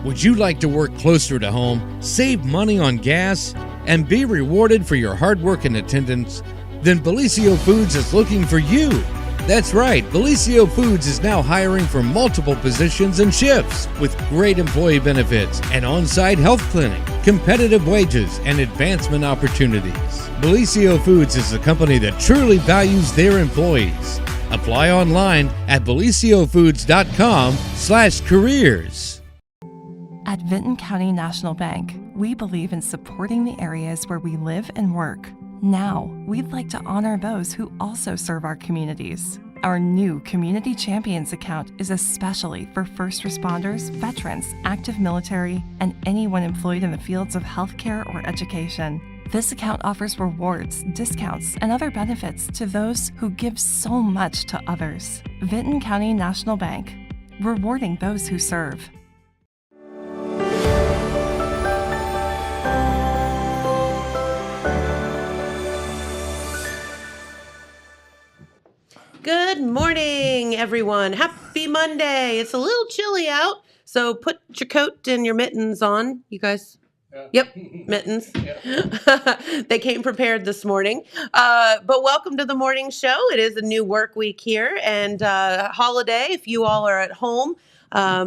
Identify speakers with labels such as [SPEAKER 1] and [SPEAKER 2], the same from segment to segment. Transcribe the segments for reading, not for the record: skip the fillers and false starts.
[SPEAKER 1] Would you like to work closer to home, save money on gas, and be rewarded for your hard work and attendance? Then Bellisio Foods is looking for you. That's right, Bellisio Foods is now hiring for multiple positions and shifts with great employee benefits, an on-site health clinic, competitive wages, and advancement opportunities. Bellisio Foods is a company that truly values their employees. Apply online at belisiofoods.com/careers.
[SPEAKER 2] At Vinton County National Bank, we believe in supporting the areas where we live and work. Now, we'd like to honor those who also serve our communities. Our new Community Champions account is especially for first responders, veterans, active military, and anyone employed in the fields of healthcare or education. This account offers rewards, discounts, and other benefits to those who give so much to others. Vinton County National Bank, rewarding those who serve.
[SPEAKER 3] Good morning, everyone. Happy Monday. It's a little chilly out, so put your coat and your mittens on. You guys? Yep, mittens. They came prepared this morning. But welcome to the morning show. It is a new work week here and holiday. If you all are at home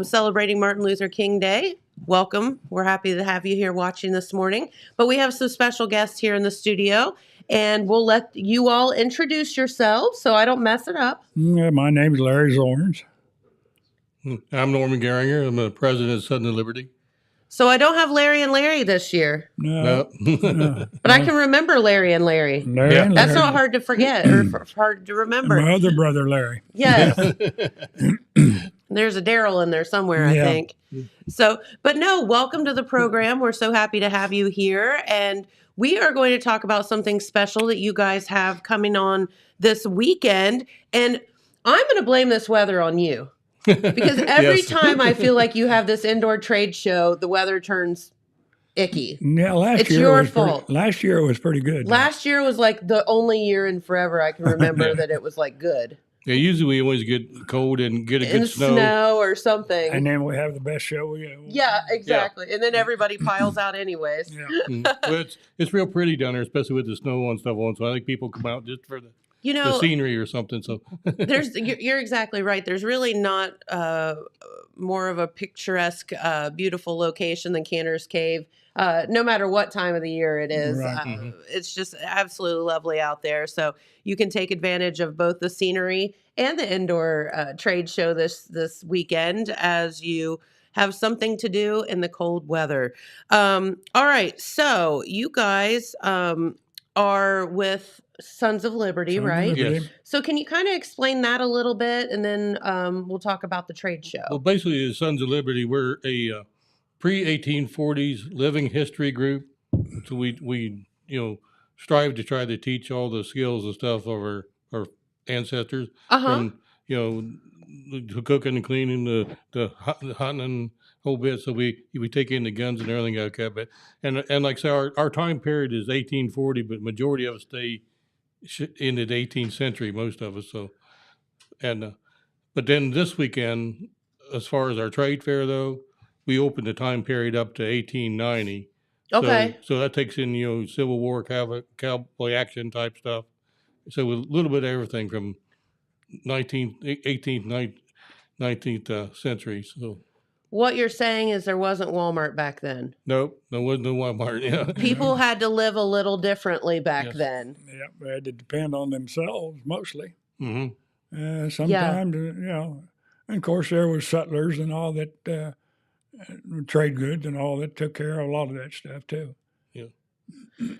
[SPEAKER 3] celebrating Martin Luther King Day, welcome. We're happy to have you here watching this morning. But we have some special guests here in the studio. And we'll let you all introduce yourselves so I don't mess it up.
[SPEAKER 4] My name is Larry Zorns.
[SPEAKER 5] I'm Norman Geringer. I'm the president of Southern Liberty.
[SPEAKER 3] So I don't have Larry and Larry this year.
[SPEAKER 4] No.
[SPEAKER 3] But I can remember Larry and Larry.
[SPEAKER 4] Larry and
[SPEAKER 3] That's
[SPEAKER 4] Larry.
[SPEAKER 3] not hard to forget or hard to remember.
[SPEAKER 4] My other brother, Larry.
[SPEAKER 3] Yes. There's a Daryl in there somewhere, I think. So, but no, welcome to the program. We're so happy to have you here. And we are going to talk about something special that you guys have coming on this weekend. And I'm going to blame this weather on you. Because every time I feel like you have this indoor trade show, the weather turns icky.
[SPEAKER 4] Yeah,
[SPEAKER 3] It's your fault.
[SPEAKER 4] Last year it was pretty good.
[SPEAKER 3] Last year was like the only year in forever I can remember that it was like good.
[SPEAKER 5] Yeah, usually we always get cold and get a good
[SPEAKER 3] snow or something.
[SPEAKER 4] And then we have the best show.
[SPEAKER 3] Yeah, exactly. Yeah. And then everybody piles out anyways.
[SPEAKER 4] Yeah.
[SPEAKER 5] Well, it's real pretty down there, especially with the snow and stuff on. So I think people come out just for the scenery or something. So
[SPEAKER 3] you're exactly right. There's really not more of a picturesque, beautiful location than Canter's Cave. No matter what time of the year it is,
[SPEAKER 4] Right.
[SPEAKER 3] It's just absolutely lovely out there. So you can take advantage of both the scenery and the indoor trade show this weekend as you have something to do in the cold weather. All right. So you guys are with Sons of Liberty, right?
[SPEAKER 5] Yes.
[SPEAKER 3] So can you kind of explain that a little bit, and then we'll talk about the trade show.
[SPEAKER 5] Well, basically, the Sons of Liberty, we're a pre-1840s living history group. So we strive to try to teach all the skills and stuff of our ancestors. From, the cooking and cleaning, the hunting and whole bit. So we take in the guns and everything like that. But and like I say, our time period is 1840, but majority of us stay in the 18th century, most of us. So, but then this weekend, as far as our trade fair though, we opened the time period up to 1890.
[SPEAKER 3] Okay.
[SPEAKER 5] So that takes in, Civil War, cowboy action type stuff. So a little bit of everything from 18th, 19th century. So
[SPEAKER 3] What you're saying is there wasn't Walmart back then.
[SPEAKER 5] nope, there wasn't no Walmart. Yeah.
[SPEAKER 3] People had to live a little differently back
[SPEAKER 5] Yes.
[SPEAKER 3] then.
[SPEAKER 4] Yeah, they had to depend on themselves mostly.
[SPEAKER 5] Mm-hmm.
[SPEAKER 4] Sometimes, and of course there was settlers and all that, trade goods and all that took care of a lot of that stuff too.
[SPEAKER 5] Yeah.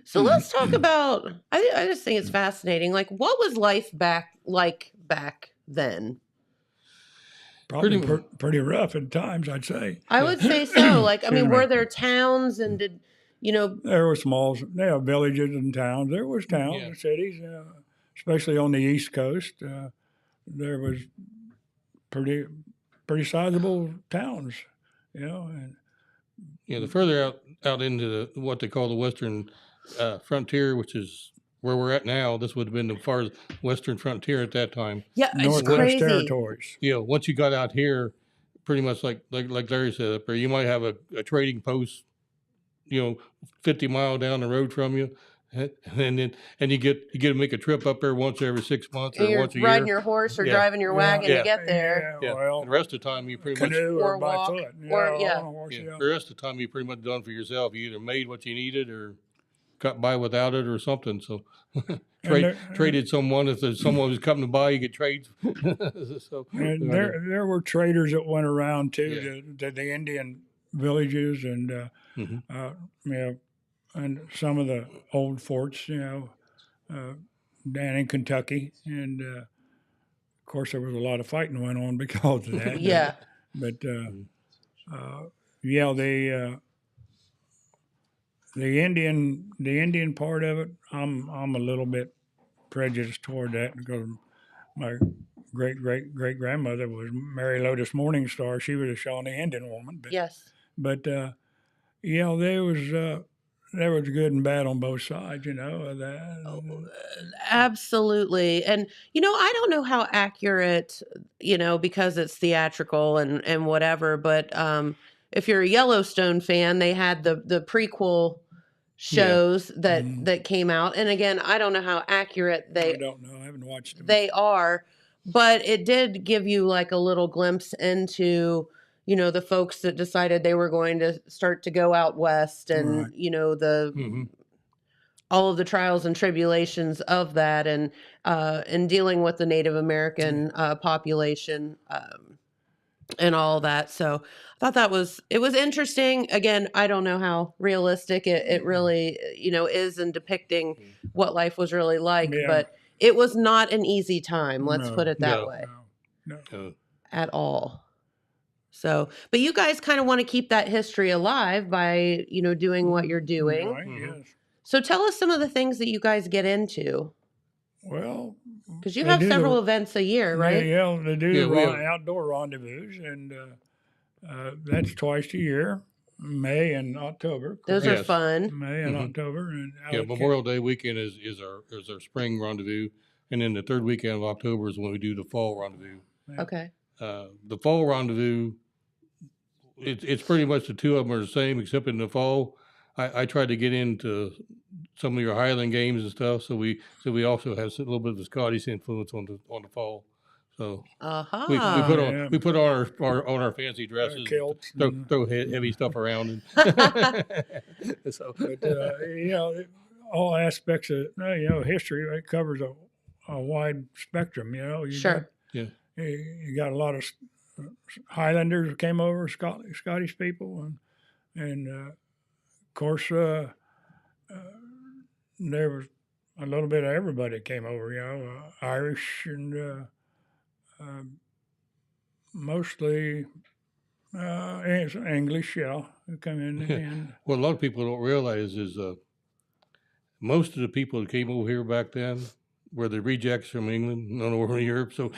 [SPEAKER 3] So let's talk about, I just think it's fascinating. Like, what was life back then?
[SPEAKER 4] Probably pretty rough at times, I'd say.
[SPEAKER 3] I would say so. Like, I mean, were there towns and did,
[SPEAKER 4] There were villages and towns. There was towns and cities, especially on the East Coast. There was pretty sizable towns, And
[SPEAKER 5] The further out into what they call the Western frontier, which is where we're at now, this would have been the far western frontier at that time.
[SPEAKER 3] Yeah, it's
[SPEAKER 4] Northwest
[SPEAKER 3] crazy.
[SPEAKER 4] Territories.
[SPEAKER 5] Once you got out here, pretty much like Larry said up there. You might have a trading post, 50 mile down the road from you, and you get to make a trip up there once every 6 months or
[SPEAKER 3] You're
[SPEAKER 5] once a year.
[SPEAKER 3] riding your horse or
[SPEAKER 5] Yeah.
[SPEAKER 3] driving your wagon
[SPEAKER 5] Yeah.
[SPEAKER 3] to get there.
[SPEAKER 5] Yeah.
[SPEAKER 4] Well,
[SPEAKER 5] And the rest of the time you pretty much
[SPEAKER 4] canoe
[SPEAKER 3] Or
[SPEAKER 4] or by
[SPEAKER 3] walk,
[SPEAKER 4] foot.
[SPEAKER 3] or-
[SPEAKER 4] on
[SPEAKER 3] yeah.
[SPEAKER 4] a horse,
[SPEAKER 5] yeah. The rest of the time you pretty much done for yourself. You either made what you needed or got by without it or something. So traded someone if there's someone who's coming by, you could trade. So
[SPEAKER 4] And there were traders that went around too
[SPEAKER 5] Yeah.
[SPEAKER 4] to the Indian villages and and some of the old forts, down in Kentucky, and of course there was a lot of fighting went on because of that.
[SPEAKER 3] Yeah.
[SPEAKER 4] But the Indian part of it, I'm a little bit prejudiced toward that because my great grandmother was Mary Lotus Morningstar. She was a Shawnee Indian woman. But,
[SPEAKER 3] Yes.
[SPEAKER 4] But there was good and bad on both sides.
[SPEAKER 3] Absolutely. And, I don't know how accurate, because it's theatrical and whatever, but if you're a Yellowstone fan, they had the prequel shows that came out. And again, I don't know how accurate
[SPEAKER 4] I don't know. I haven't watched them.
[SPEAKER 3] they are, but it did give you like a little glimpse into, the folks that decided they were going to start to go out west and,
[SPEAKER 4] Right.
[SPEAKER 5] Mhm.
[SPEAKER 3] all of the trials and tribulations of that and dealing with the Native American population and all that. So I thought it was interesting. Again, I don't know how realistic it really, is in depicting what life was really like,
[SPEAKER 4] Yeah.
[SPEAKER 3] but it was not an easy time. Let's
[SPEAKER 4] No.
[SPEAKER 3] put it that
[SPEAKER 5] No.
[SPEAKER 3] way
[SPEAKER 4] No.
[SPEAKER 3] at all. So, but you guys kind of want to keep that history alive by, doing what you're doing.
[SPEAKER 4] Right,
[SPEAKER 5] Mhm.
[SPEAKER 4] yes.
[SPEAKER 3] So tell us some of the things that you guys get into.
[SPEAKER 4] Well,
[SPEAKER 3] Because you
[SPEAKER 4] they
[SPEAKER 3] have
[SPEAKER 4] do
[SPEAKER 3] several events a year, right?
[SPEAKER 4] They do
[SPEAKER 5] Yeah,
[SPEAKER 4] the
[SPEAKER 5] we have-
[SPEAKER 4] outdoor rendezvous, and that's twice a year, May and October.
[SPEAKER 3] Those
[SPEAKER 5] Yes.
[SPEAKER 3] are fun.
[SPEAKER 4] May and
[SPEAKER 5] Mhm.
[SPEAKER 4] October, and out
[SPEAKER 5] Yeah,
[SPEAKER 4] at
[SPEAKER 5] Memorial Day weekend is our spring rendezvous, and then the third weekend of October is when we do the fall rendezvous.
[SPEAKER 3] Okay.
[SPEAKER 5] The fall rendezvous, it's pretty much the two of them are the same, except in the fall, I tried to get into some of your Highland games and stuff, so we also have a little bit of a Scottish influence on the fall. So
[SPEAKER 3] Uh-huh.
[SPEAKER 5] we put on our fancy dresses,
[SPEAKER 4] kilts and-
[SPEAKER 5] throw heavy stuff around, and so
[SPEAKER 4] But all aspects of history. It covers a wide spectrum.
[SPEAKER 3] Sure.
[SPEAKER 4] You got a lot of Highlanders who came over, Scottish people, and of course there was a little bit of everybody that came over. Irish and mostly English. Who come in and
[SPEAKER 5] what a lot of people don't realize is most of the people that came over here back then were the rejects from England, none over in Europe. So,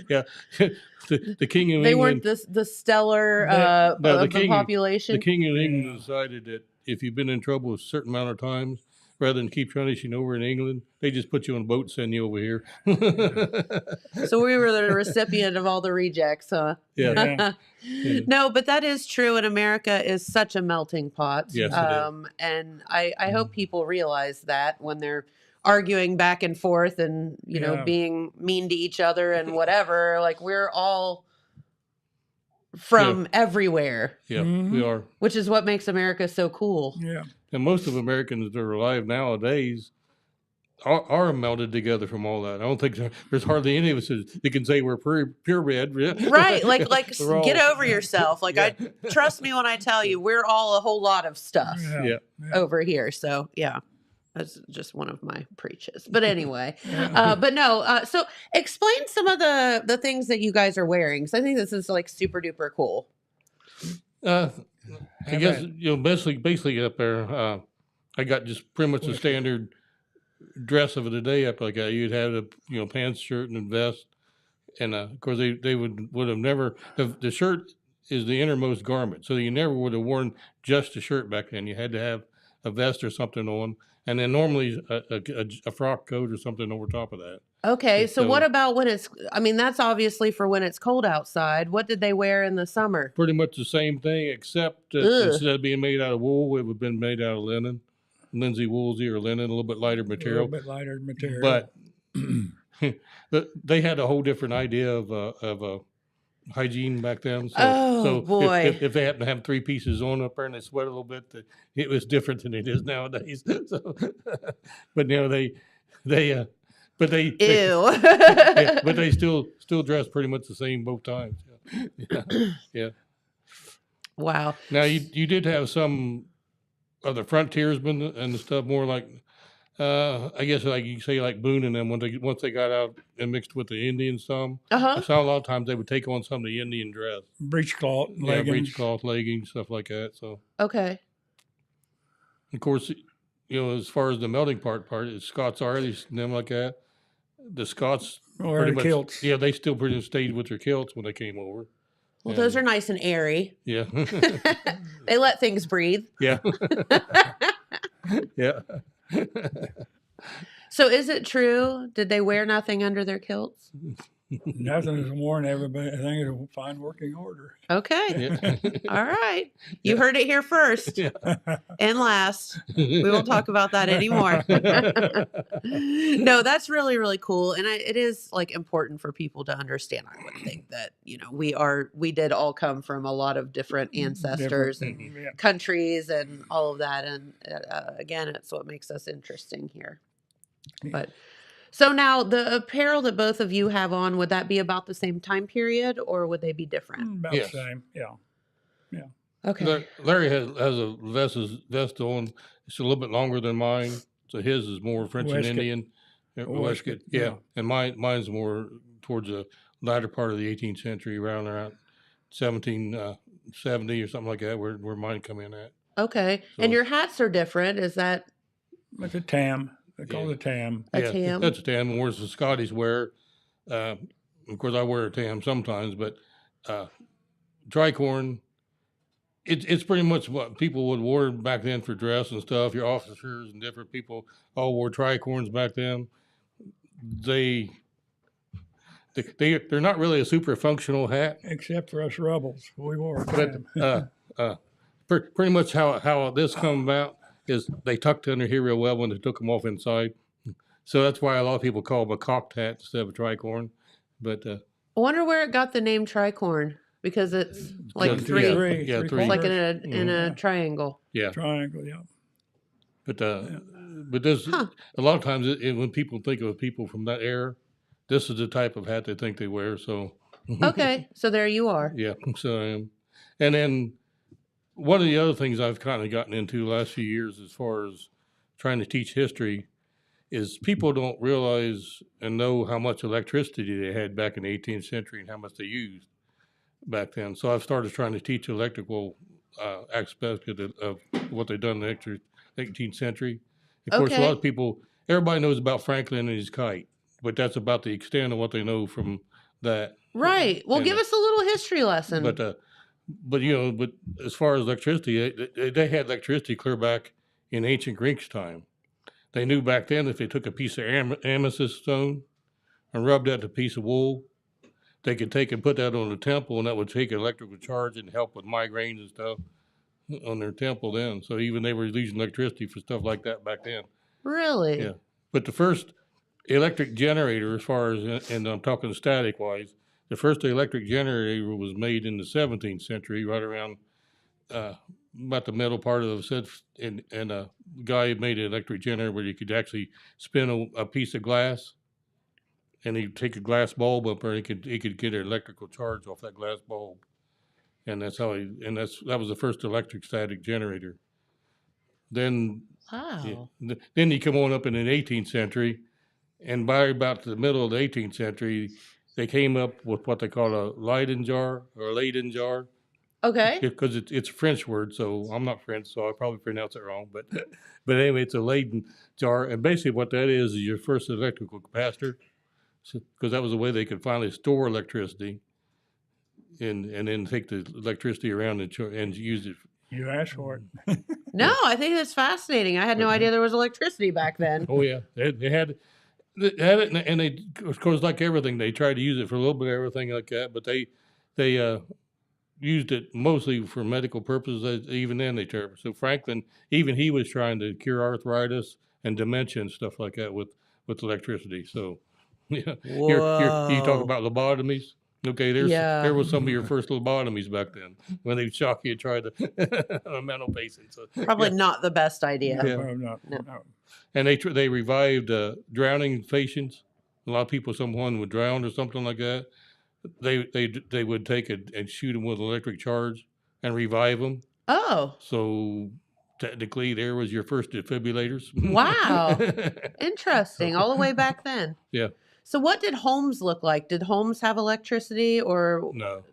[SPEAKER 5] yeah, the king of
[SPEAKER 3] They
[SPEAKER 5] England.
[SPEAKER 3] weren't the stellar
[SPEAKER 5] No,
[SPEAKER 3] of the population.
[SPEAKER 5] The king of England decided that if you've been in trouble a certain amount of times, rather than keep punishing over in England, they just put you on a boat and send you over here.
[SPEAKER 3] So we were the recipient of all the rejects, huh?
[SPEAKER 5] Yeah.
[SPEAKER 3] No, but that is true, and America is such a melting pot.
[SPEAKER 5] Yes, it is.
[SPEAKER 3] And I hope people realize that when they're arguing back and forth and, being mean to each other and whatever, like we're all from everywhere,
[SPEAKER 5] Yeah, we are.
[SPEAKER 3] which is what makes America so cool.
[SPEAKER 4] yeah.
[SPEAKER 5] And most of Americans that are alive nowadays are melded together from all that. I don't think there's hardly any of us that can say we're purebred.
[SPEAKER 3] Right. Like
[SPEAKER 5] We're all-
[SPEAKER 3] get over yourself. Like trust me when I tell you, we're all a whole lot of stuff
[SPEAKER 5] Yeah.
[SPEAKER 3] over here. So yeah, that's just one of my preaches. But anyway, but no. So explain some of the things that you guys are wearing. So I think this is like super duper cool.
[SPEAKER 5] I guess basically up there, I got just pretty much the standard dress of the day up like that. You'd have a pants, shirt, and a vest, and of course they would have never the shirt is the innermost garment, so you never would have worn just a shirt back then. You had to have a vest or something on, and then normally a frock coat or something over top of that.
[SPEAKER 3] Okay, so what about when it's, I mean, that's obviously for when it's cold outside. What did they wear in the summer?
[SPEAKER 5] Pretty much the same thing, except instead of being made out of wool, it would have been made out of linen, linsey woolsey or linen, a little bit lighter material.
[SPEAKER 4] A little bit lighter material.
[SPEAKER 5] But they had a whole different idea of hygiene back then. So,
[SPEAKER 3] Oh, boy.
[SPEAKER 5] If they happen to have 3 pieces on up there and they sweat a little bit, it was different than it is nowadays. So, but you know they but they
[SPEAKER 3] Ew.
[SPEAKER 5] yeah, but they still dress pretty much the same both times. Yeah.
[SPEAKER 3] Wow.
[SPEAKER 5] Now you did have some of the frontiersmen and the stuff more like I guess like you say like Boone and them once they got out and mixed with the Indians some. I saw a lot of times they would take on some of the Indian dress.
[SPEAKER 4] Breechcloth, leggings.
[SPEAKER 5] Breechcloth, leggings, stuff like that. So
[SPEAKER 3] Okay.
[SPEAKER 5] of course, you know, as far as the melting part is Scots Irish and them like that. The Scots
[SPEAKER 4] Wearing kilts.
[SPEAKER 5] Yeah, they still pretty much stayed with their kilts when they came over.
[SPEAKER 3] Well, those are nice and airy.
[SPEAKER 5] Yeah.
[SPEAKER 3] They let things breathe.
[SPEAKER 5] Yeah. Yeah.
[SPEAKER 3] So is it true? Did they wear nothing under their kilts?
[SPEAKER 4] Nothing is worn. Everything is a fine working order.
[SPEAKER 3] Okay. All right. You heard it here first and last. We won't talk about that anymore. No, that's really, really cool. And it is like important for people to understand. I would think that, you know, we did all come from a lot of different ancestors and countries and all of that. And again, it's what makes us interesting here. But so now the apparel that both of you have on, would that be about the same time period or would they be different?
[SPEAKER 4] About the same, yeah.
[SPEAKER 3] Okay.
[SPEAKER 5] Larry has a vest on. It's a little bit longer than mine. So his is more French and Indian. Waistcoat, yeah. And mine's more towards the latter part of the 18th century, around 1770 or something like that, where mine come in at.
[SPEAKER 3] Okay. So, and your hats are different. Is that?
[SPEAKER 4] It's a tam. They call it a tam.
[SPEAKER 3] A tam?
[SPEAKER 5] That's a tam. Whereas the Scotties wear, of course, I wear a tam sometimes, but tricorn, it's pretty much what people would wear back then for dress and stuff. Your officers and different people all wore tricorns back then. They're not really a super functional hat,
[SPEAKER 4] except for us rebels. We wore
[SPEAKER 5] it. But pretty much how this come about is they tucked under here real well when they took them off inside. So that's why a lot of people call them a cocked hat instead of a tricorn. But
[SPEAKER 3] I wonder where it got the name tricorn, because it's like three.
[SPEAKER 4] Three.
[SPEAKER 3] It's like in a triangle.
[SPEAKER 5] Yeah.
[SPEAKER 4] Triangle, yeah.
[SPEAKER 5] But this a lot of times when people think of people from that era, this is the type of hat they think they wear. So
[SPEAKER 3] okay, so there you are.
[SPEAKER 5] Yeah, so I am. And then one of the other things I've kind of gotten into the last few years as far as trying to teach history is people don't realize and know how much electricity they had back in the 18th century and how much they used back then. So I've started trying to teach electrical aspects of what they've done in the 18th century. Of course, a lot of people, everybody knows about Franklin and his kite, but that's about the extent of what they know from that.
[SPEAKER 3] Right. Well, give us a little history lesson.
[SPEAKER 5] But you know, but as far as electricity, they had electricity clear back in ancient Greeks' time. They knew back then if they took a piece of amethyst stone and rubbed that in a piece of wool, they could take and put that on the temple, and that would take an electrical charge and help with migraines and stuff on their temple then. So even they were using electricity for stuff like that back then.
[SPEAKER 3] Really?
[SPEAKER 5] Yeah. But the first electric generator, as far as, and I'm talking static-wise, the first electric generator was made in the 17th century, right around about the middle part of the and a guy made an electric generator where you could actually spin a piece of glass, and he'd take a glass bulb up there, and he could get an electrical charge off that glass bulb, and that's how that was the first electric static generator. Then, then you come on up in the 18th century, and by about the middle of the 18th century, they came up with what they call a Leyden jar or a Leyden jar.
[SPEAKER 3] Okay.
[SPEAKER 5] Because it's a French word, so I'm not French, so I probably pronounce it wrong. But anyway, it's a Leyden jar, and basically what that is your first electrical capacitor, because that was the way they could finally store electricity, and then take the electricity around and use it.
[SPEAKER 4] You asked for it.
[SPEAKER 3] No, I think that's fascinating. I had no idea there was electricity back then.
[SPEAKER 5] Oh yeah, they had. They had it, and they, of course, like everything, they tried to use it for a little bit of everything like that, but they used it mostly for medical purposes. Even then, they turned. So Franklin, even he was trying to cure arthritis and dementia and stuff like that with electricity. So, yeah, you talk
[SPEAKER 3] Whoa.
[SPEAKER 5] about lobotomies. Okay,
[SPEAKER 3] Yeah.
[SPEAKER 5] there was some of your first lobotomies back then when they shock you and try to a mental patient. So,
[SPEAKER 3] Probably
[SPEAKER 5] yeah.
[SPEAKER 3] not the best idea.
[SPEAKER 5] Yeah.
[SPEAKER 4] No.
[SPEAKER 5] And they revived drowning patients. A lot of people, someone would drown or something like that. They would take it and shoot them with electric charge and revive them.
[SPEAKER 3] Oh,
[SPEAKER 5] So technically, there was your first defibrillators.
[SPEAKER 3] wow. Interesting. All the way back then.
[SPEAKER 5] Yeah.
[SPEAKER 3] So what did homes look like? Did homes have electricity, or
[SPEAKER 5] No.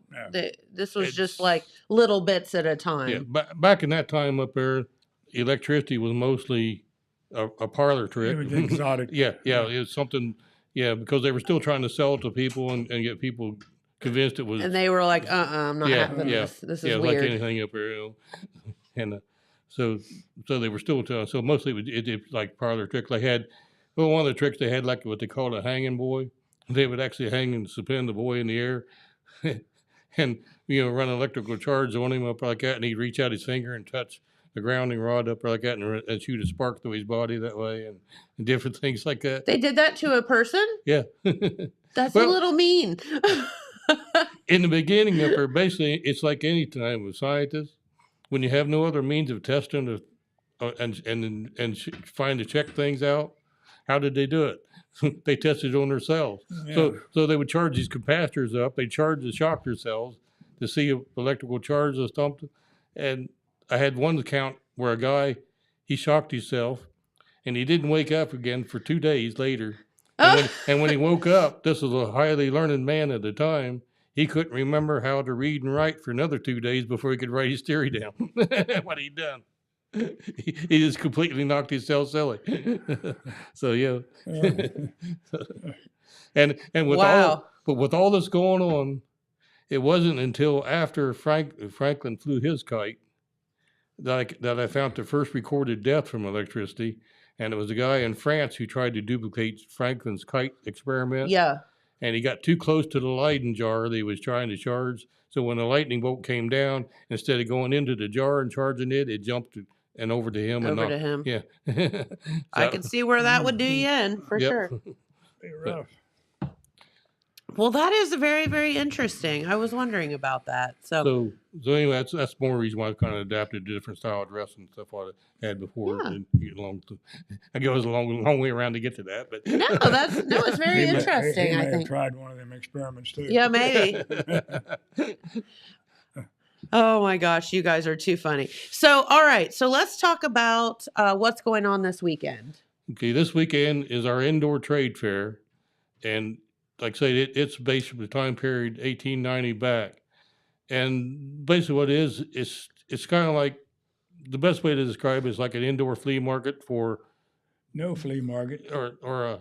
[SPEAKER 3] this was just
[SPEAKER 5] It's-
[SPEAKER 3] like little bits at a time?
[SPEAKER 5] Yeah. Back in that time up there, electricity was mostly a parlor trick.
[SPEAKER 4] It was exotic.
[SPEAKER 5] Yeah. It was something. Yeah, because they were still trying to sell it to people and get people convinced it was.
[SPEAKER 3] And they were like, I'm not having
[SPEAKER 5] yeah,
[SPEAKER 3] this. This is
[SPEAKER 5] yeah,
[SPEAKER 3] weird.
[SPEAKER 5] like anything up here, and so they were still telling. So mostly it like parlor tricks. They had, well, one of the tricks they had, like what they called a hanging boy. They would actually hang and suspend the boy in the air, and run electrical charge on him up like that, and he'd reach out his finger and touch the grounding rod up like that, and shoot a spark through his body that way, and different things like that.
[SPEAKER 3] They did that to a person?
[SPEAKER 5] Yeah.
[SPEAKER 3] That's
[SPEAKER 5] Well-
[SPEAKER 3] a little mean.
[SPEAKER 5] In the beginning of her, basically, it's like any time with scientists, when you have no other means of testing and trying to check things out. How did they do it? They tested on themselves.
[SPEAKER 4] Yeah.
[SPEAKER 5] So they would charge these capacitors up. They charge the shocker cells to see if electrical charge or something. And I had one account where a guy, he shocked himself, and he didn't wake up again for 2 days later. And when he woke up, this was a highly learned man at the time. He couldn't remember how to read and write for another 2 days before he could write his theory down. What he'd done. He just completely knocked himself silly. So yeah. and with all this going on, it wasn't until after Franklin flew his kite that I found the first recorded death from electricity. And it was a guy in France who tried to duplicate Franklin's kite experiment.
[SPEAKER 3] Yeah.
[SPEAKER 5] And he got too close to the Leyden jar that he was trying to charge. So when the lightning bolt came down, instead of going into the jar and charging it, it jumped and over to him.
[SPEAKER 3] Over to him.
[SPEAKER 5] Yeah.
[SPEAKER 3] I can see where that would do you in, for
[SPEAKER 5] Yep.
[SPEAKER 3] sure.
[SPEAKER 4] Be rough.
[SPEAKER 3] Well, that is very, very interesting. I was wondering about that.
[SPEAKER 5] So anyway, that's more reason why I kind of adapted to different style of dress and stuff what I had before.
[SPEAKER 3] Yeah.
[SPEAKER 5] And I go a long way around to get to that, but
[SPEAKER 3] no, it's very
[SPEAKER 4] He may
[SPEAKER 3] interesting, I
[SPEAKER 4] have
[SPEAKER 3] think.
[SPEAKER 4] tried one of them experiments too.
[SPEAKER 3] Yeah, maybe. Oh my gosh, you guys are too funny. So, all right. So let's talk about what's going on this weekend.
[SPEAKER 5] Okay, this weekend is our indoor trade fair, and like I said, it's based from the time period 1890 back. And basically what it is, it's kind of like, the best way to describe it is like an indoor flea market for,
[SPEAKER 4] No flea market.
[SPEAKER 5] or a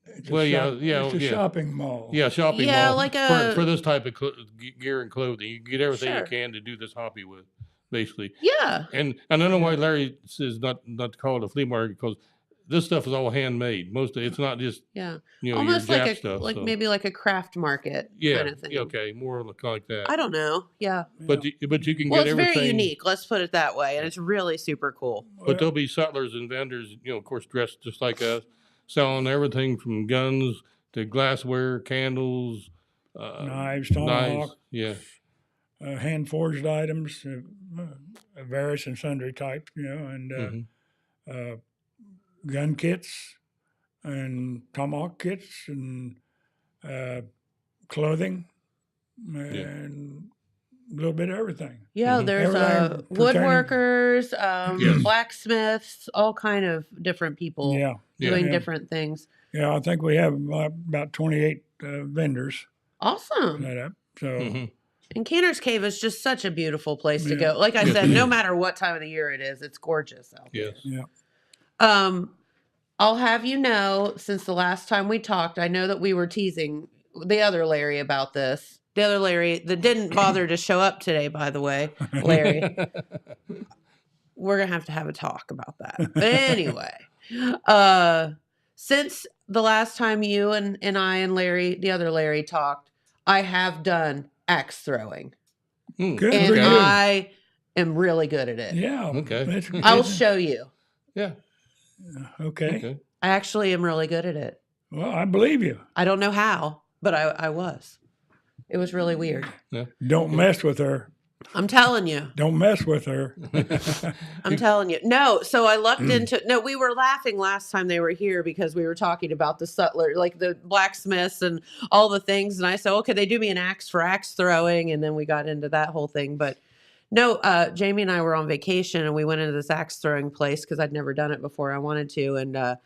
[SPEAKER 4] It's
[SPEAKER 5] Well,
[SPEAKER 4] a
[SPEAKER 5] yeah,
[SPEAKER 4] shop-
[SPEAKER 5] yeah,
[SPEAKER 4] It's a
[SPEAKER 5] yeah.
[SPEAKER 4] shopping mall.
[SPEAKER 5] shopping
[SPEAKER 3] Yeah,
[SPEAKER 5] mall
[SPEAKER 3] like
[SPEAKER 5] for
[SPEAKER 3] a-
[SPEAKER 5] this type of gear and clothing. You can get everything
[SPEAKER 3] Sure.
[SPEAKER 5] you can to do this hobby with, basically.
[SPEAKER 3] Yeah.
[SPEAKER 5] And I don't know why Larry says not to call it a flea market, because this stuff is all handmade. Most of it's not just
[SPEAKER 3] Yeah.
[SPEAKER 5] your
[SPEAKER 3] Almost
[SPEAKER 5] Jap
[SPEAKER 3] like
[SPEAKER 5] stuff. so.
[SPEAKER 3] maybe like a craft market
[SPEAKER 5] yeah,
[SPEAKER 3] kind of thing.
[SPEAKER 5] yeah, okay, more like that.
[SPEAKER 3] I don't know. Yeah.
[SPEAKER 5] But you can
[SPEAKER 3] Well,
[SPEAKER 5] get
[SPEAKER 3] it's
[SPEAKER 5] everything.
[SPEAKER 3] very unique. Let's put it that way. And it's really super cool.
[SPEAKER 5] But there'll be settlers and vendors, of course, dressed just like us, selling everything from guns to glassware, candles,
[SPEAKER 4] Knives, tomahawk,
[SPEAKER 5] yeah,
[SPEAKER 4] hand forged items, various and sundry types, and
[SPEAKER 5] mhm.
[SPEAKER 4] gun kits and tomahawk kits and clothing and a little bit of everything.
[SPEAKER 3] Yeah,
[SPEAKER 5] Mhm.
[SPEAKER 3] there's
[SPEAKER 4] Everything
[SPEAKER 3] woodworkers,
[SPEAKER 5] Yes.
[SPEAKER 3] blacksmiths, all kind of different people
[SPEAKER 4] Yeah.
[SPEAKER 3] doing
[SPEAKER 4] Yeah.
[SPEAKER 3] different things.
[SPEAKER 4] Yeah, I think we have about 28 vendors
[SPEAKER 3] Awesome.
[SPEAKER 4] set up. So
[SPEAKER 5] Mhm.
[SPEAKER 3] And Canter's Cave is just such a beautiful place to
[SPEAKER 4] Yeah.
[SPEAKER 3] go. Like I
[SPEAKER 5] Yes,
[SPEAKER 3] said,
[SPEAKER 5] it
[SPEAKER 3] no
[SPEAKER 5] is.
[SPEAKER 3] matter what time of the year it is, it's gorgeous out there.
[SPEAKER 5] Yes.
[SPEAKER 4] yeah,
[SPEAKER 3] I'll have you know, since the last time we talked, I know that we were teasing the other Larry about this. The other Larry that didn't bother to show up today, by the way, Larry. We're going to have a talk about that. But anyway, Since the last time you and I and Larry, the other Larry, talked, I have done axe throwing.
[SPEAKER 4] Good
[SPEAKER 3] And
[SPEAKER 4] for you.
[SPEAKER 3] I am really good at it.
[SPEAKER 4] Yeah.
[SPEAKER 5] Okay.
[SPEAKER 4] That's good.
[SPEAKER 3] I'll show you.
[SPEAKER 5] Yeah.
[SPEAKER 4] Okay.
[SPEAKER 5] Okay.
[SPEAKER 3] I actually am really good at it.
[SPEAKER 4] Well, I believe you.
[SPEAKER 3] I don't know how, but I was. It was really weird.
[SPEAKER 5] Yeah.
[SPEAKER 4] Don't mess with her.
[SPEAKER 3] I'm telling you.
[SPEAKER 4] Don't mess with her.
[SPEAKER 3] I'm telling you. No, so I lucked into no, we were laughing last time they were here because we were talking about the sutler, like the blacksmiths and all the things. And I said, okay, they do me an axe for axe throwing. And then we got into that whole thing. But no, Jamie and I were on vacation and we went into this axe throwing place because I'd never done it before. I wanted to. And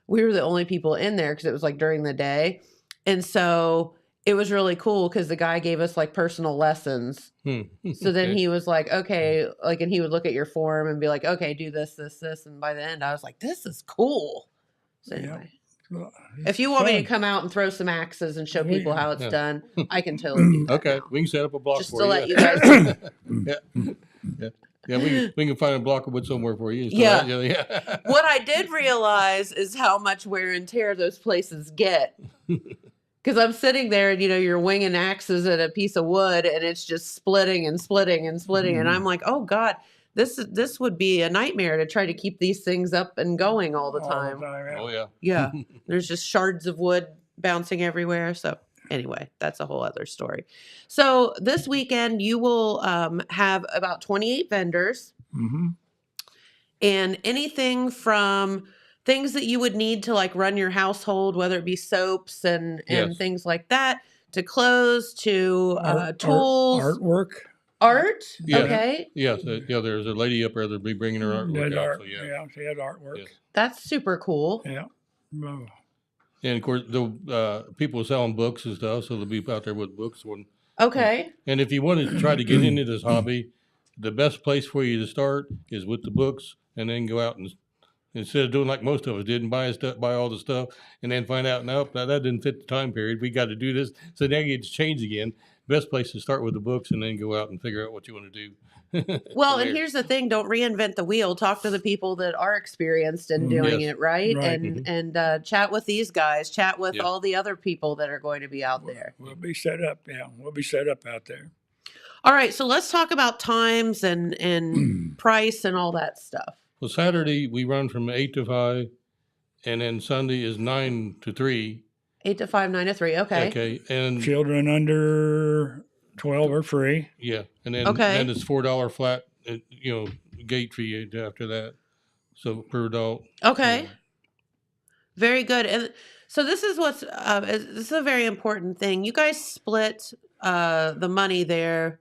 [SPEAKER 3] we were the only people in there because it was like during the day. And so it was really cool because the guy gave us like personal lessons. So then he was like, okay, like, and he would look at your form and be like, okay, do this, this, this. And by the end, I was like, this is cool. So anyway, if you want me to come out and throw some axes and show people how it's done, I can totally do that.
[SPEAKER 5] Okay.
[SPEAKER 3] now.
[SPEAKER 5] We can set up a block
[SPEAKER 3] Just
[SPEAKER 5] for
[SPEAKER 3] to
[SPEAKER 5] you.
[SPEAKER 3] let you guys know.
[SPEAKER 5] Yeah, we can find a block of wood somewhere for you. So
[SPEAKER 3] Yeah.
[SPEAKER 5] Yeah.
[SPEAKER 3] What I did realize is how much wear and tear those places get. Because I'm sitting there and, you're winging axes at a piece of wood and it's just splitting and splitting and splitting. And I'm like, oh, God, this would be a nightmare to try to keep these things up and going all the time.
[SPEAKER 5] Oh, yeah.
[SPEAKER 3] Yeah. There's just shards of wood bouncing everywhere. So anyway, that's a whole other story. So this weekend, you will have about 28 vendors.
[SPEAKER 4] Mm-hmm.
[SPEAKER 3] And anything from things that you would need to like run your household, whether it be soaps and
[SPEAKER 5] Yes.
[SPEAKER 3] things like that, to clothes, to tools,
[SPEAKER 4] artwork.
[SPEAKER 3] art.
[SPEAKER 5] Yeah.
[SPEAKER 3] Okay.
[SPEAKER 5] Yes. There's a lady up there that'll be bringing her artwork
[SPEAKER 4] Does
[SPEAKER 5] out.
[SPEAKER 4] art.
[SPEAKER 5] So, yeah.
[SPEAKER 4] Yeah, she has artwork.
[SPEAKER 5] Yes.
[SPEAKER 3] That's super cool.
[SPEAKER 4] Yeah. Oh.
[SPEAKER 5] And of course, the people selling books and stuff, so they'll be out there with books.
[SPEAKER 3] Okay.
[SPEAKER 5] And if you want to try to get into this hobby, the best place for you to start is with the books, and then go out and instead of doing like most of us did and buy all the stuff, and then find out, nope, that didn't fit the time period. We got to do this. So now you get to change again. Best place to start with the books, and then go out and figure out what you want to do.
[SPEAKER 3] Well,
[SPEAKER 5] from
[SPEAKER 3] and
[SPEAKER 5] there.
[SPEAKER 3] here's the thing: don't reinvent the wheel. Talk to the people that are experienced in doing
[SPEAKER 5] Yes.
[SPEAKER 3] it, right?
[SPEAKER 4] Right.
[SPEAKER 3] And chat with these guys. Chat with
[SPEAKER 5] Yeah.
[SPEAKER 3] all the other people that are going to be out there.
[SPEAKER 4] We'll be set up. Yeah, we'll be set up out there.
[SPEAKER 3] All right, so let's talk about times and price and all that stuff.
[SPEAKER 5] Well, Saturday we run from 8 to 5, and then Sunday is 9 to 3.
[SPEAKER 3] 8 to 5, 9 to 3. Okay.
[SPEAKER 5] Okay, and
[SPEAKER 4] Children under 12 are free.
[SPEAKER 5] yeah, and then
[SPEAKER 3] Okay.
[SPEAKER 5] it's $4 flat, gate fee after that. So per adult.
[SPEAKER 3] Okay. Very good. And so this is this is a very important thing. You guys split the money there.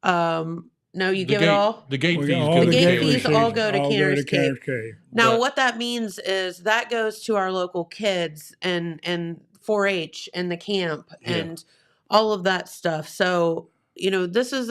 [SPEAKER 3] No, you
[SPEAKER 5] The
[SPEAKER 3] give it
[SPEAKER 5] gate-
[SPEAKER 3] all?
[SPEAKER 5] The gate
[SPEAKER 4] We
[SPEAKER 5] fees
[SPEAKER 4] got
[SPEAKER 5] go
[SPEAKER 4] all
[SPEAKER 5] to
[SPEAKER 3] The
[SPEAKER 4] the
[SPEAKER 3] gate
[SPEAKER 5] Canter.
[SPEAKER 3] fees
[SPEAKER 4] receipts
[SPEAKER 3] all go to Canter's Cave.
[SPEAKER 4] Cave.
[SPEAKER 3] Now,
[SPEAKER 5] But-
[SPEAKER 3] what that means is that goes to our local kids and 4-H and the camp
[SPEAKER 5] Yeah.
[SPEAKER 3] and all of that stuff. So, this is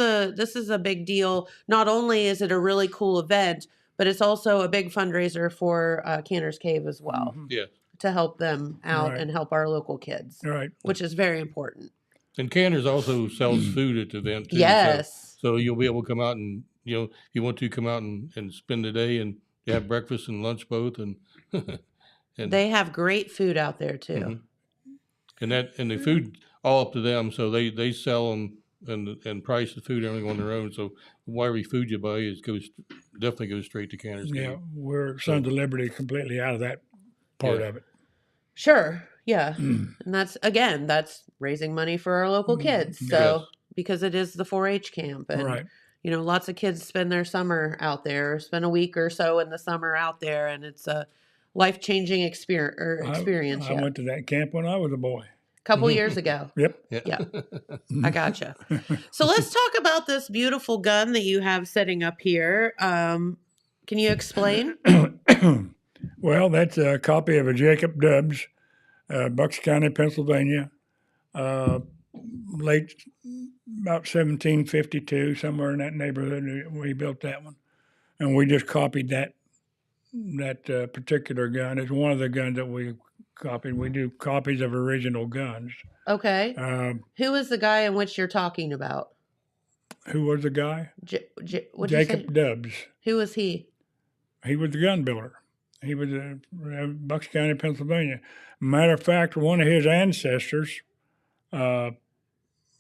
[SPEAKER 3] a big deal. Not only is it a really cool event, but it's also a big fundraiser for Canter's Cave as well
[SPEAKER 5] Yeah,
[SPEAKER 3] to help them out
[SPEAKER 4] Right.
[SPEAKER 3] and help our local kids,
[SPEAKER 4] All right.
[SPEAKER 3] which is very important.
[SPEAKER 5] and Canter's also sells food at the event too.
[SPEAKER 3] Yes.
[SPEAKER 5] So you'll be able to come out and, if you want to come out and spend the day and have breakfast and lunch both, and and
[SPEAKER 3] They have great food out there too.
[SPEAKER 5] Mhm. and the food all up to them. So they sell them and price the food and everything on their own. So whatever food you buy definitely goes straight to Canter's
[SPEAKER 4] Yeah,
[SPEAKER 5] Cave.
[SPEAKER 4] we're Sons of Liberty completely out of that part
[SPEAKER 5] Yeah.
[SPEAKER 4] of it.
[SPEAKER 3] Sure. Yeah. And that's raising money for our local kids. So,
[SPEAKER 5] Yes.
[SPEAKER 3] because it is the 4-H camp and,
[SPEAKER 4] Right.
[SPEAKER 3] Lots of kids spend their summer out there, spend a week or so in the summer out there. And it's a life-changing experience.
[SPEAKER 4] I
[SPEAKER 3] Yeah.
[SPEAKER 4] went to that camp when I was a boy.
[SPEAKER 3] A couple years ago.
[SPEAKER 4] Yep.
[SPEAKER 3] Yeah. I gotcha. So let's talk about this beautiful gun that you have sitting up here. Can you explain?
[SPEAKER 4] Well, that's a copy of a Jacob Dubs, Bucks County, Pennsylvania, late about 1752, somewhere in that neighborhood. We built that one, and we just copied that particular gun. It's one of the guns that we copied. We do copies of original guns.
[SPEAKER 3] Okay. Who is the guy in which you're talking about?
[SPEAKER 4] Who was the guy?
[SPEAKER 3] What'd you say?
[SPEAKER 4] Jacob Dubs.
[SPEAKER 3] Who was he?
[SPEAKER 4] He was the gun builder. He was in Bucks County, Pennsylvania. Matter of fact, one of his ancestors, a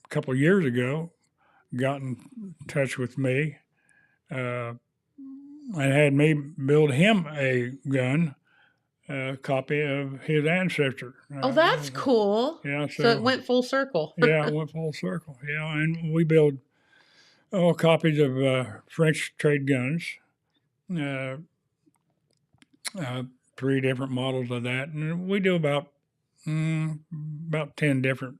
[SPEAKER 4] couple of years ago, got in touch with me and had me build him a gun, a copy of his ancestor.
[SPEAKER 3] Oh, that's cool.
[SPEAKER 4] Yeah,
[SPEAKER 3] So it went full circle.
[SPEAKER 4] yeah, it went full circle. Yeah, and we build copies of French trade guns, uh, 3 different models of that, and we do about 10 different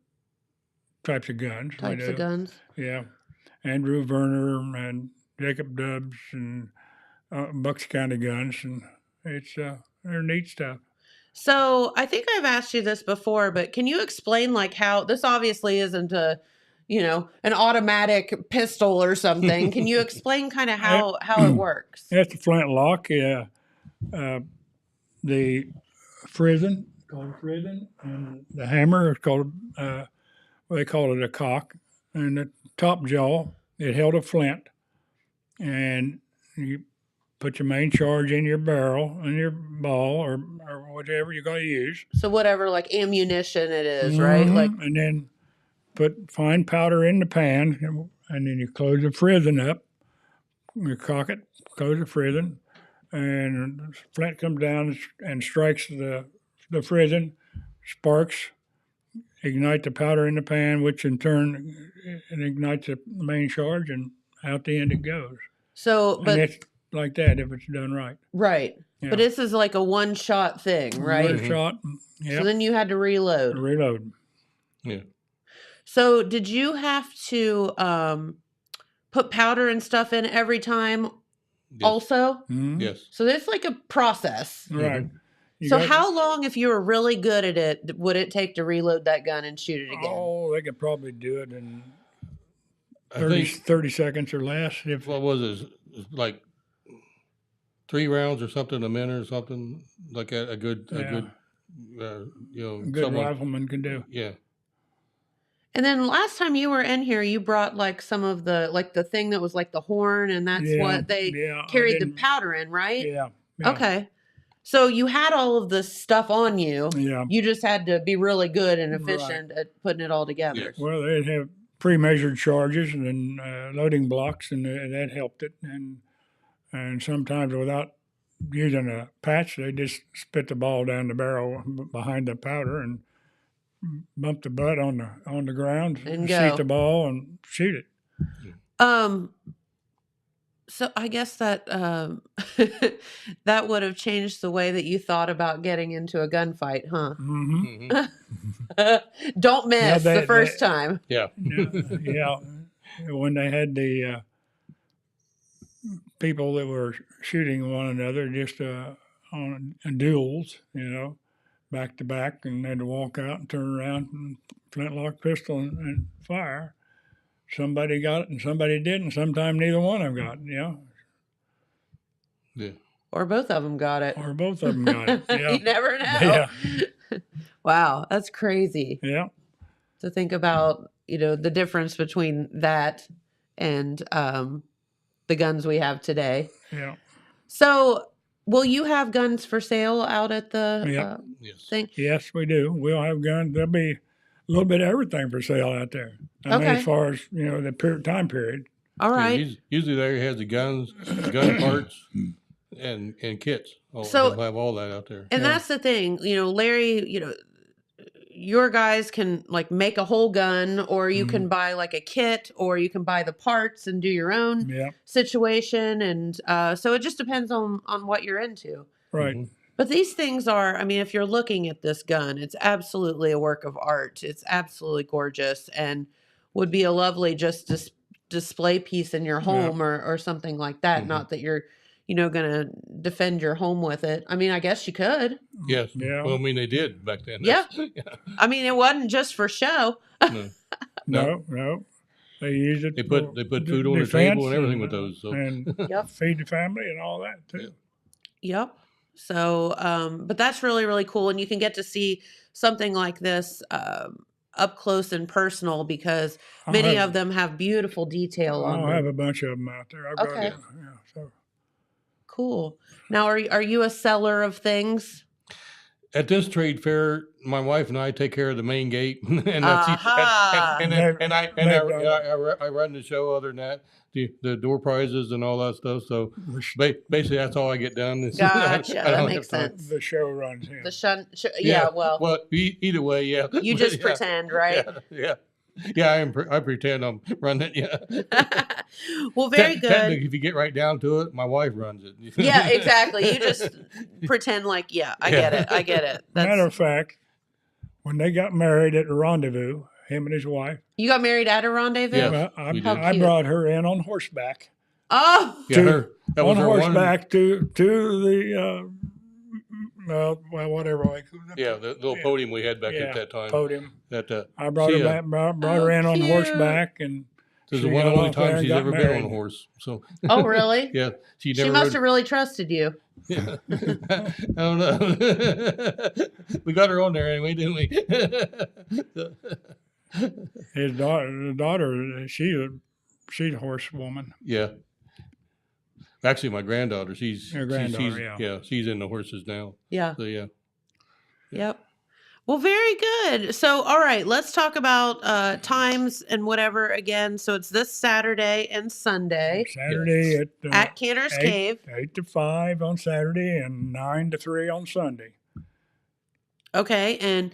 [SPEAKER 4] types of guns.
[SPEAKER 3] Types of guns.
[SPEAKER 4] Yeah, Andrew Werner and Jacob Dubs and Bucks County guns, and it's they're neat stuff.
[SPEAKER 3] So I think I've asked you this before, but can you explain like how this obviously isn't a, an automatic pistol or something? Can you explain kind of how it works?
[SPEAKER 4] That's a flintlock. Yeah, the frizzen, called a frizzen, and the hammer is called they call it a cock, and the top jaw it held a flint, and you put your main charge in your barrel and your ball or whatever you're going to use.
[SPEAKER 3] So whatever like ammunition it is, right? Like,
[SPEAKER 4] and then put fine powder in the pan, and then you close the frizzen up. You cock it, close the frizzen, and the flint comes down and strikes the frizzen, sparks, ignite the powder in the pan, which in turn ignites the main charge, and out the end it goes.
[SPEAKER 3] so, but
[SPEAKER 4] And it's like that if it's done right.
[SPEAKER 3] right.
[SPEAKER 4] Yeah.
[SPEAKER 3] But this is like a one-shot thing, right?
[SPEAKER 4] One shot,
[SPEAKER 3] So then you had to reload.
[SPEAKER 4] reload.
[SPEAKER 5] Yeah.
[SPEAKER 3] So did you have to put powder and stuff in every time
[SPEAKER 5] Yes.
[SPEAKER 3] also?
[SPEAKER 4] Mhm.
[SPEAKER 5] Yes.
[SPEAKER 3] So that's like a process.
[SPEAKER 4] Right. You
[SPEAKER 3] So
[SPEAKER 4] got-
[SPEAKER 3] how long, if you were really good at it, would it take to reload that gun and shoot it again?
[SPEAKER 4] Oh, they could probably do it in
[SPEAKER 5] I
[SPEAKER 4] 30,
[SPEAKER 5] think
[SPEAKER 4] 30 seconds or less. If
[SPEAKER 5] what was it? It's like 3 rounds or something a minute or something like a good
[SPEAKER 4] a good
[SPEAKER 5] someone.
[SPEAKER 4] rifleman can do.
[SPEAKER 5] Yeah.
[SPEAKER 3] And then last time you were in here, you brought like some of the thing that was like the horn, and that's
[SPEAKER 4] Yeah,
[SPEAKER 3] what they
[SPEAKER 4] yeah, I
[SPEAKER 3] carried the
[SPEAKER 4] didn't-
[SPEAKER 3] powder in, right?
[SPEAKER 4] Yeah. yeah.
[SPEAKER 3] Okay. So you had all of this stuff on you.
[SPEAKER 4] Yeah.
[SPEAKER 3] You just had to be really good and
[SPEAKER 4] Right.
[SPEAKER 3] efficient at putting it all together.
[SPEAKER 5] Yes.
[SPEAKER 4] Well, they'd have pre-measured charges and then loading blocks, and that helped it. And sometimes without using a patch, they just spit the ball down the barrel behind the powder and bump the butt on the ground,
[SPEAKER 3] And
[SPEAKER 4] seat
[SPEAKER 3] go.
[SPEAKER 4] the ball, and shoot it.
[SPEAKER 3] So I guess that that would have changed the way that you thought about getting into a gunfight, huh?
[SPEAKER 4] Mm-hmm.
[SPEAKER 5] Mhm.
[SPEAKER 3] Don't miss the
[SPEAKER 4] that-
[SPEAKER 3] first time.
[SPEAKER 5] Yeah.
[SPEAKER 4] Yeah, when they had the people that were shooting one another just on duels, back to back, and they had to walk out and turn around and flintlock pistol and fire. Somebody got it and somebody didn't. Sometimes neither one of them got it,
[SPEAKER 5] Yeah.
[SPEAKER 3] Or both of them got it.
[SPEAKER 4] or both of them got it. Yeah,
[SPEAKER 3] You never know.
[SPEAKER 4] yeah,
[SPEAKER 3] Wow, that's crazy
[SPEAKER 4] yeah.
[SPEAKER 3] to think about, the difference between that and the guns we have today.
[SPEAKER 4] Yeah.
[SPEAKER 3] So, will you have guns for sale out at the
[SPEAKER 4] Yep.
[SPEAKER 5] Yes.
[SPEAKER 3] thing?
[SPEAKER 4] Yes, we do. We'll have guns. There'll be a little bit of everything for sale out there. I mean,
[SPEAKER 3] Okay.
[SPEAKER 4] as far as the time period.
[SPEAKER 3] All
[SPEAKER 5] Yeah,
[SPEAKER 3] right.
[SPEAKER 5] usually there has the guns, gun parts, and kits. Oh,
[SPEAKER 3] So-
[SPEAKER 5] they'll have all that out there.
[SPEAKER 3] And that's the thing, Larry, your guys can like make a whole gun, or you can buy like a kit, or you can buy the parts and do your own
[SPEAKER 4] Yeah.
[SPEAKER 3] situation. And so it just depends on what you're into.
[SPEAKER 4] Right.
[SPEAKER 5] Mhm.
[SPEAKER 3] But these things are, I mean, if you're looking at this gun, it's absolutely a work of art. It's absolutely gorgeous and would be a lovely just display piece in your home or something like that.
[SPEAKER 5] Mhm.
[SPEAKER 3] Not that you're, going to defend your home with it. I mean, I guess you could.
[SPEAKER 5] Yes.
[SPEAKER 4] Yeah.
[SPEAKER 5] Well, I mean, they did back then.
[SPEAKER 3] Yeah.
[SPEAKER 5] Yeah.
[SPEAKER 3] I mean, it wasn't just for show.
[SPEAKER 5] No.
[SPEAKER 4] No. They use it.
[SPEAKER 5] They put
[SPEAKER 4] for
[SPEAKER 5] food on the
[SPEAKER 4] defense
[SPEAKER 5] table and everything with those. So
[SPEAKER 4] and
[SPEAKER 3] Yep.
[SPEAKER 4] feed the family and all that too.
[SPEAKER 3] Yep. So, but that's really, really cool. And you can get to see something like this up close and personal because many of them have beautiful detail on
[SPEAKER 4] I'll
[SPEAKER 3] them.
[SPEAKER 4] have a bunch of them out there. I've got
[SPEAKER 3] Okay.
[SPEAKER 4] so
[SPEAKER 3] Cool. Now, are you a seller of things?
[SPEAKER 5] At this trade fair, my wife and I take care of the main gate, and that's
[SPEAKER 3] Aha.
[SPEAKER 5] I run the show. Other than that, the door prizes and all that stuff. So basically, that's all I get done.
[SPEAKER 3] Gotcha.
[SPEAKER 5] I don't
[SPEAKER 3] That
[SPEAKER 5] have
[SPEAKER 3] makes
[SPEAKER 5] time.
[SPEAKER 3] sense.
[SPEAKER 4] The show runs him.
[SPEAKER 3] Yeah, well,
[SPEAKER 5] either way, yeah.
[SPEAKER 3] you just pretend, right?
[SPEAKER 5] Yeah. I pretend I'm running it. Yeah.
[SPEAKER 3] Well, very good.
[SPEAKER 5] Technically, if you get right down to it, my wife runs it.
[SPEAKER 3] Yeah, exactly. You just pretend like, I get it.
[SPEAKER 4] Matter of fact, when they got married at the rendezvous, him and his wife,
[SPEAKER 3] You got married at a rendezvous?
[SPEAKER 5] Yeah.
[SPEAKER 4] well,
[SPEAKER 5] we did.
[SPEAKER 4] I brought her in on horseback.
[SPEAKER 3] Oh,
[SPEAKER 5] Yeah, that was
[SPEAKER 4] On
[SPEAKER 5] her
[SPEAKER 4] horseback to the whatever.
[SPEAKER 5] the little podium we had back at that time.
[SPEAKER 4] Podium.
[SPEAKER 5] That
[SPEAKER 4] I brought her back, brought her in on
[SPEAKER 3] cute.
[SPEAKER 4] horseback, and
[SPEAKER 5] this is
[SPEAKER 4] she
[SPEAKER 5] the one
[SPEAKER 4] got
[SPEAKER 5] only
[SPEAKER 4] off there
[SPEAKER 5] time
[SPEAKER 4] and
[SPEAKER 5] she's
[SPEAKER 4] got
[SPEAKER 5] ever been
[SPEAKER 4] married.
[SPEAKER 5] on a horse. So
[SPEAKER 3] oh, really?
[SPEAKER 5] yeah, she
[SPEAKER 3] She
[SPEAKER 5] never.
[SPEAKER 3] must have really trusted you.
[SPEAKER 5] Yeah. I don't know. We got her on there anyway, didn't we?
[SPEAKER 4] His daughter, she's a horsewoman.
[SPEAKER 5] Yeah. Actually, my granddaughter, she's
[SPEAKER 4] Your granddaughter,
[SPEAKER 5] she's in the horses now.
[SPEAKER 3] Yeah.
[SPEAKER 5] So yeah.
[SPEAKER 3] Yep. Well, very good. So, all right, let's talk about times and whatever again. So it's this Saturday and Sunday
[SPEAKER 4] Saturday
[SPEAKER 3] at Canter's Cave.
[SPEAKER 4] 8 to 5 on Saturday and 9 to 3 on Sunday.
[SPEAKER 3] Okay, and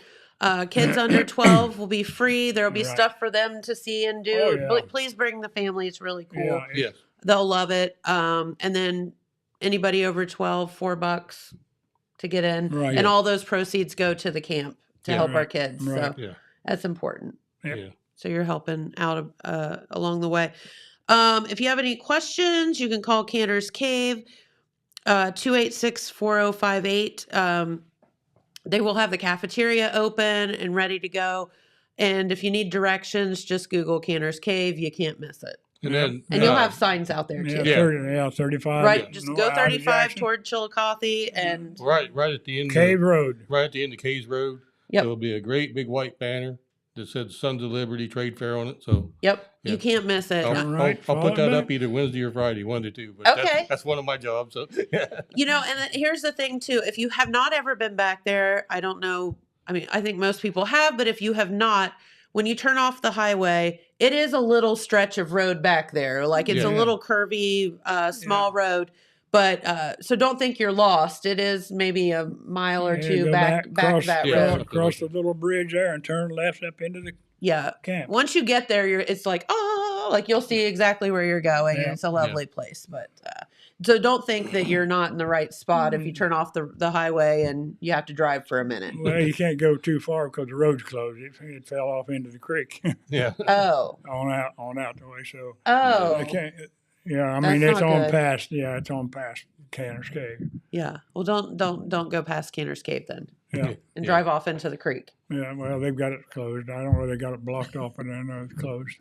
[SPEAKER 3] kids under 12 will be free. There'll be
[SPEAKER 4] Right.
[SPEAKER 3] stuff for them to see and do.
[SPEAKER 4] Oh, yeah.
[SPEAKER 3] Please bring the family. It's really cool.
[SPEAKER 4] Yeah,
[SPEAKER 5] Yes.
[SPEAKER 3] They'll love it. And then anybody over 12, $4 to get in.
[SPEAKER 4] Right.
[SPEAKER 3] And all those proceeds go to the camp to
[SPEAKER 5] Yeah.
[SPEAKER 3] help our
[SPEAKER 4] Right.
[SPEAKER 3] kids.
[SPEAKER 4] Right.
[SPEAKER 3] So
[SPEAKER 5] Yeah.
[SPEAKER 3] that's important.
[SPEAKER 4] Yep.
[SPEAKER 5] Yeah.
[SPEAKER 3] So you're helping out along the way. If you have any questions, you can call Canter's Cave, 286-4058. They will have the cafeteria open and ready to go. And if you need directions, just Google Canter's Cave. You can't miss it.
[SPEAKER 5] And then
[SPEAKER 3] And you'll have signs out there too.
[SPEAKER 4] Yeah, 35.
[SPEAKER 3] Right, just
[SPEAKER 4] no,
[SPEAKER 3] go
[SPEAKER 4] out of
[SPEAKER 3] 35
[SPEAKER 4] Jackson.
[SPEAKER 3] toward Chillicothe and
[SPEAKER 5] right at the end
[SPEAKER 4] Cave Road.
[SPEAKER 5] right at the end of Caves Road.
[SPEAKER 3] Yep.
[SPEAKER 5] There'll be a great big white banner that said Sons of Liberty Trade Fair on it. So
[SPEAKER 3] yep,
[SPEAKER 5] Yeah.
[SPEAKER 3] you can't miss it.
[SPEAKER 5] I'll,
[SPEAKER 4] All right,
[SPEAKER 5] I'll put
[SPEAKER 4] follow
[SPEAKER 5] that up
[SPEAKER 4] back.
[SPEAKER 5] either Wednesday or Friday, 1 to 2. But
[SPEAKER 3] Okay.
[SPEAKER 5] that's one of my jobs. So
[SPEAKER 3] You know, and here's the thing too. If you have not ever been back there, I don't know. I mean, I think most people have, but if you have not, when you turn off the highway, it is a little stretch of road back there. Like it's
[SPEAKER 5] Yeah.
[SPEAKER 3] a little curvy, small road. But so don't think you're lost. It is maybe a mile or
[SPEAKER 4] Yeah,
[SPEAKER 3] two
[SPEAKER 4] go
[SPEAKER 3] back
[SPEAKER 4] across,
[SPEAKER 3] that
[SPEAKER 5] Yeah.
[SPEAKER 3] road.
[SPEAKER 4] across the little bridge there and turn left up into the
[SPEAKER 3] Yeah.
[SPEAKER 4] camp.
[SPEAKER 3] Once you get there, it's like, oh, like you'll see exactly where you're going.
[SPEAKER 4] Yeah.
[SPEAKER 3] And it's a lovely place. But so don't think that you're not in the right spot if you turn off the highway and you have to drive for a minute.
[SPEAKER 4] Well, you can't go too far because the road's closed. It fell off into the creek
[SPEAKER 5] yeah.
[SPEAKER 3] Oh.
[SPEAKER 4] on out the way. So
[SPEAKER 3] Oh.
[SPEAKER 4] I can't. Yeah, I
[SPEAKER 3] That's
[SPEAKER 4] mean it's
[SPEAKER 3] not
[SPEAKER 4] on
[SPEAKER 3] good.
[SPEAKER 4] past. Yeah, it's on past Canter's Cave.
[SPEAKER 3] Yeah. Well, don't go past Canter's Cave then
[SPEAKER 4] Yeah,
[SPEAKER 3] and
[SPEAKER 5] Yeah.
[SPEAKER 3] drive off into the creek.
[SPEAKER 4] yeah. Well, they've got it closed. I don't know where they got it blocked off, but I know it's closed.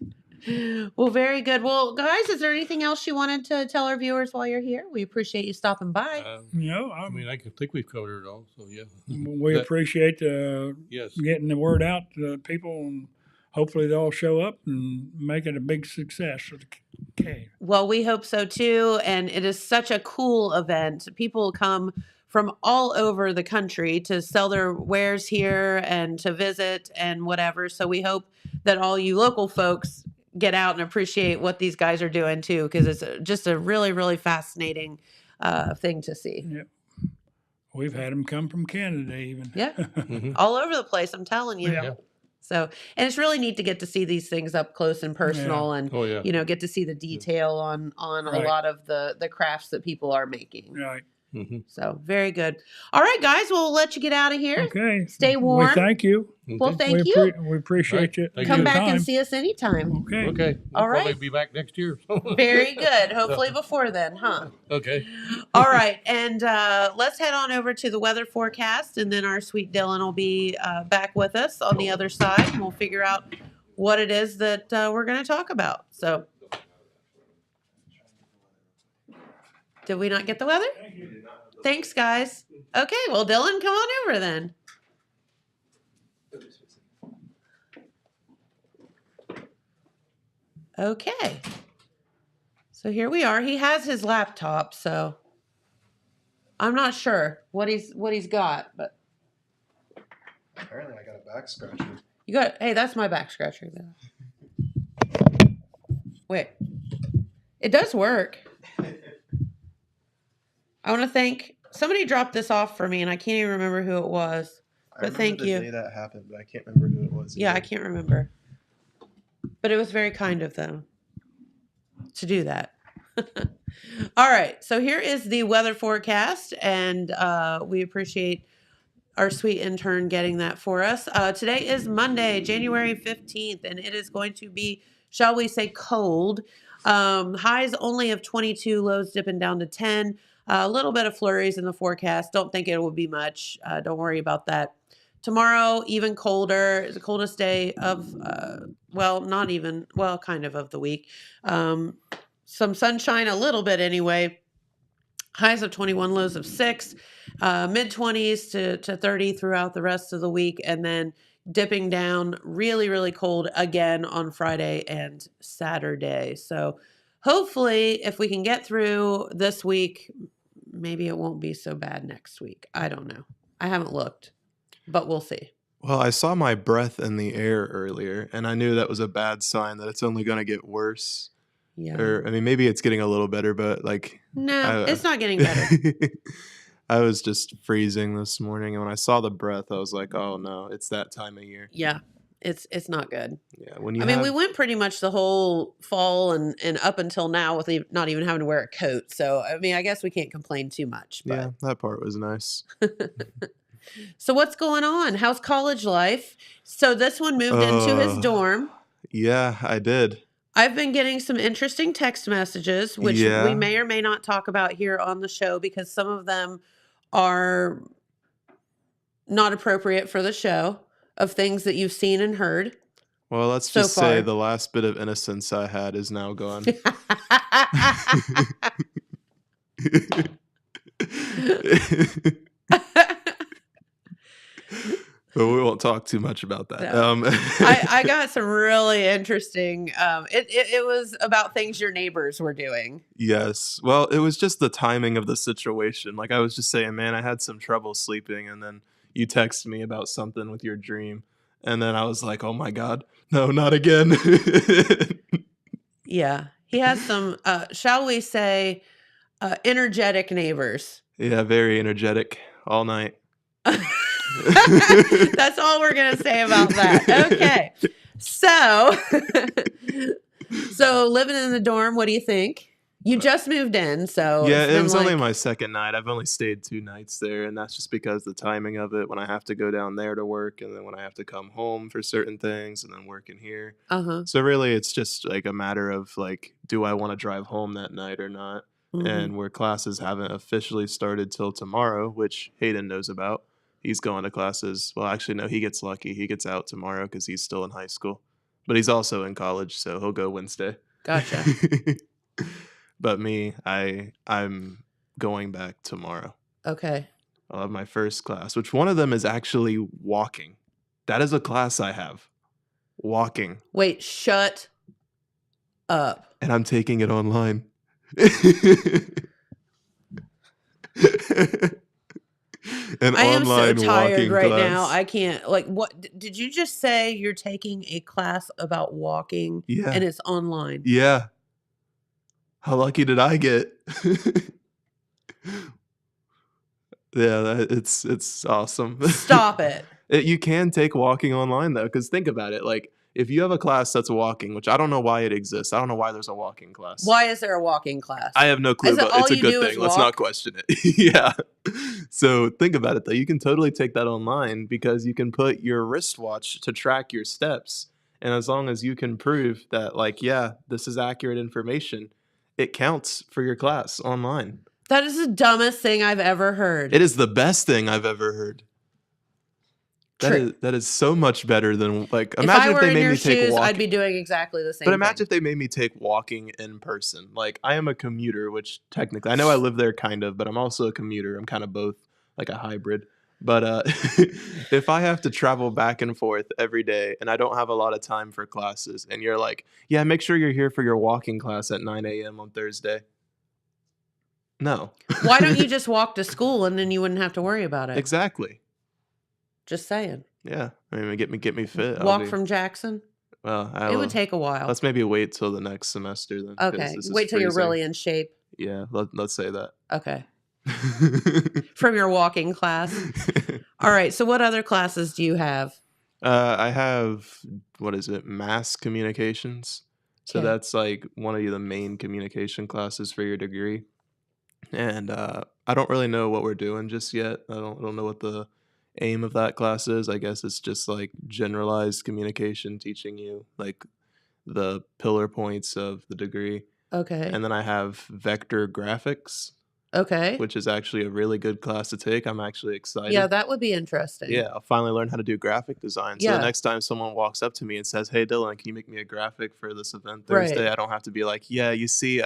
[SPEAKER 3] Well, very good. Well, guys, is there anything else you wanted to tell our viewers while you're here? We appreciate you stopping by.
[SPEAKER 4] You know,
[SPEAKER 5] I mean, I think we've covered it all. So yeah.
[SPEAKER 4] we
[SPEAKER 5] that-
[SPEAKER 4] appreciate
[SPEAKER 5] Yes.
[SPEAKER 4] getting the word out to people, and hopefully they'll show up and make it a big success for the cave.
[SPEAKER 3] Well, we hope so too. And it is such a cool event. People come from all over the country to sell their wares here and to visit and whatever. So we hope that all you local folks get out and appreciate what these guys are doing too, because it's just a really, really fascinating thing to see.
[SPEAKER 4] Yeah, we've had them come from Canada even.
[SPEAKER 3] Yeah.
[SPEAKER 5] Mhm.
[SPEAKER 3] All over the place, I'm telling you.
[SPEAKER 4] Yeah.
[SPEAKER 5] Yeah.
[SPEAKER 3] So, and it's really neat to get to see these things up close and personal and,
[SPEAKER 5] Oh yeah.
[SPEAKER 3] you know, get to see the detail on
[SPEAKER 4] Right.
[SPEAKER 3] a lot of the crafts that people are making.
[SPEAKER 4] Right.
[SPEAKER 5] hmm
[SPEAKER 3] So very good. All right, guys, we'll let you get out of here.
[SPEAKER 4] Okay.
[SPEAKER 3] Stay warm.
[SPEAKER 4] We thank you.
[SPEAKER 3] Well, thank you.
[SPEAKER 4] We appreciate
[SPEAKER 5] Right.
[SPEAKER 4] you.
[SPEAKER 5] Thank
[SPEAKER 3] Come
[SPEAKER 5] you.
[SPEAKER 3] back
[SPEAKER 4] time.
[SPEAKER 3] and see us anytime.
[SPEAKER 4] Okay.
[SPEAKER 5] Okay.
[SPEAKER 3] All
[SPEAKER 5] We'll probably
[SPEAKER 3] right.
[SPEAKER 5] be back next year.
[SPEAKER 3] Very good. Hopefully before then, huh?
[SPEAKER 5] Okay.
[SPEAKER 3] All right. And let's head on over to the weather forecast, and then our sweet Dylan will be back with us on the other side, and we'll figure out what it is that we're going to talk about. So, did we not get the weather? Thanks, guys. Okay. Well, Dylan, come on over then. Okay. So here we are. He has his laptop, so I'm not sure what he's got, but
[SPEAKER 6] Apparently, I got a back scratcher.
[SPEAKER 3] you got. Hey, that's my back scratcher. Wait, it does work. I want to thank somebody dropped this off for me, and I can't even remember who it was. But thank you.
[SPEAKER 6] I remember the day that happened, but I can't remember who it was.
[SPEAKER 3] Yeah,
[SPEAKER 6] either.
[SPEAKER 3] I can't remember. But it was very kind of them to do that. All right, so here is the weather forecast, and we appreciate our sweet intern getting that for us. Today is Monday, January 15th, and it is going to be, shall we say, cold. Highs only of 22, lows dipping down to 10. A little bit of flurries in the forecast. Don't think it will be much. Don't worry about that. Tomorrow, even colder. It's the coldest day of, not even, kind of the week. Some sunshine a little bit anyway. Highs of 21, lows of 6, mid-20s to 30 throughout the rest of the week, and then dipping down really, really cold again on Friday and Saturday. So hopefully, if we can get through this week, maybe it won't be so bad next week. I don't know. I haven't looked, but we'll see.
[SPEAKER 6] Well, I saw my breath in the air earlier, and I knew that was a bad sign that it's only going to get worse.
[SPEAKER 3] Yeah.
[SPEAKER 6] Or, I mean, maybe it's getting a little better, but
[SPEAKER 3] No, it's not getting better.
[SPEAKER 6] I was just freezing this morning, and when I saw the breath, I was like, "Oh no, it's that time of year."
[SPEAKER 3] Yeah, it's not good.
[SPEAKER 6] Yeah, when you.
[SPEAKER 3] I mean, we went pretty much the whole fall and up until now with not even having to wear a coat. So, I mean, I guess we can't complain too much. But.
[SPEAKER 6] Yeah, that part was nice.
[SPEAKER 3] So what's going on? How's college life? So this one moved into his dorm.
[SPEAKER 6] Yeah, I did.
[SPEAKER 3] I've been getting some interesting text messages, which we may or may not talk about here on the show because some of them are not appropriate for the show, of things that you've seen and heard.
[SPEAKER 6] Well, let's
[SPEAKER 3] so
[SPEAKER 6] just
[SPEAKER 3] far.
[SPEAKER 6] say the last bit of innocence I had is now gone. But we won't talk too much about that.
[SPEAKER 3] No. I got some really interesting. It was about things your neighbors were doing.
[SPEAKER 6] Yes. Well, it was just the timing of the situation. Like I was just saying, man, I had some trouble sleeping, and then you text me about something with your dream, and then I was like, oh my God, no, not again.
[SPEAKER 3] Yeah, he has some, shall we say, energetic neighbors.
[SPEAKER 6] Yeah, very energetic all night.
[SPEAKER 3] That's all we're gonna say about that. Okay, so living in the dorm, what do you think? You just moved in, so
[SPEAKER 6] yeah, it was only my second night. I've only stayed 2 nights there, and that's just because the timing of it, when I have to go down there to work, and then when I have to come home for certain things, and then working here. So really, it's just like a matter of like, do I want to drive home that night or not? And where classes haven't officially started till tomorrow, which Hayden knows about. He's going to classes. Well, actually, no, he gets lucky. He gets out tomorrow because he's still in high school. But he's also in college, so he'll go Wednesday.
[SPEAKER 3] Gotcha.
[SPEAKER 6] But me, I'm going back tomorrow.
[SPEAKER 3] Okay.
[SPEAKER 6] I'll have my first class, which one of them is actually walking. That is a class I have. Walking.
[SPEAKER 3] Wait, shut up.
[SPEAKER 6] And I'm taking it online.
[SPEAKER 3] I am so tired right
[SPEAKER 6] class.
[SPEAKER 3] now. I can't. Like, what did you just say? You're taking a class about walking, and it's online.
[SPEAKER 6] Yeah. How lucky did I get? Yeah, it's awesome.
[SPEAKER 3] Stop it.
[SPEAKER 6] You can take walking online though, because think about it. Like, if you have a class that's walking, which I don't know why it exists. I don't know why there's a walking class.
[SPEAKER 3] Why is there a walking class?
[SPEAKER 6] I have no clue, but it's a good thing. Let's not question it. Yeah. So think about it though. You can totally take that online because you can put your wristwatch to track your steps. And as long as you can prove that, like, yeah, this is accurate information, it counts for your class online.
[SPEAKER 3] That is the dumbest thing I've ever heard.
[SPEAKER 6] It is the best thing I've ever heard. That is so much better than, like, imagine if they made me take walking.
[SPEAKER 3] I'd be doing exactly the same
[SPEAKER 6] But imagine if they made me take walking in person. Like, I am a commuter, which technically, I know I live there kind of, but I'm also a commuter. I'm kind of both, like a hybrid. But if I have to travel back and forth every day and I don't have a lot of time for classes, and you're like, yeah, make sure you're here for your walking class at 9 a.m. on Thursday. No.
[SPEAKER 3] Why don't you just walk to school and then you wouldn't have to worry about it?
[SPEAKER 6] Exactly.
[SPEAKER 3] Just saying.
[SPEAKER 6] Yeah. I mean, get me fit.
[SPEAKER 3] Walk from Jackson?
[SPEAKER 6] Well,
[SPEAKER 3] It would take a while.
[SPEAKER 6] Let's maybe wait till the next semester then.
[SPEAKER 3] Okay. Wait till you're really in shape.
[SPEAKER 6] Yeah, let's say that.
[SPEAKER 3] Okay. From your walking class. All right. So what other classes do you have?
[SPEAKER 6] I have, what is it? Mass communications. So
[SPEAKER 3] Okay.
[SPEAKER 6] that's like one of the main communication classes for your degree. And I don't really know what we're doing just yet. I don't know what the aim of that class is. I guess it's just like generalized communication, teaching you like the pillar points of the degree.
[SPEAKER 3] Okay.
[SPEAKER 6] And then I have vector graphics,
[SPEAKER 3] Okay.
[SPEAKER 6] which is actually a really good class to take. I'm actually excited.
[SPEAKER 3] Yeah, that would be interesting.
[SPEAKER 6] Yeah, I'll finally learn how to do graphic design. So
[SPEAKER 3] Yeah.
[SPEAKER 6] the next time someone walks up to me and says, "Hey, Dylan, can you make me a graphic for this event Thursday?"
[SPEAKER 3] Right.
[SPEAKER 6] I don't have to be like, "Yeah, you see,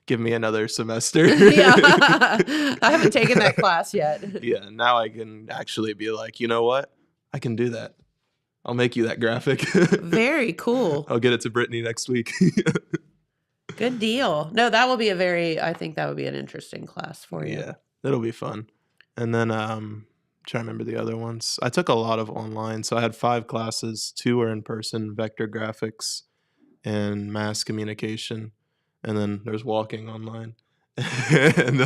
[SPEAKER 6] give me another semester."
[SPEAKER 3] Yeah. I haven't taken that class yet.
[SPEAKER 6] Yeah, now I can actually be like, you know what? I can do that. I'll make you that graphic.
[SPEAKER 3] Very cool.
[SPEAKER 6] I'll get it to Brittany next week.
[SPEAKER 3] Good deal. No, that will be I think that would be an interesting class for you.
[SPEAKER 6] Yeah, that'll be fun. And then trying to remember the other ones. I took a lot of online, so I had 5 classes. 2 were in person: vector graphics and mass communication, and then there's walking online. And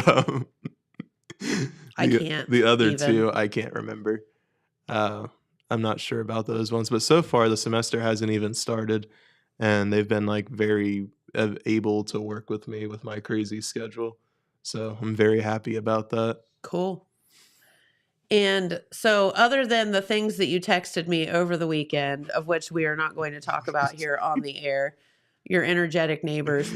[SPEAKER 3] I can't
[SPEAKER 6] the other
[SPEAKER 3] even.
[SPEAKER 6] 2 I can't remember. I'm not sure about those ones, but so far the semester hasn't even started, and they've been like very able to work with me with my crazy schedule. So I'm very happy about that.
[SPEAKER 3] Cool. And so other than the things that you texted me over the weekend, of which we are not going to talk about here on the air, your energetic neighbors,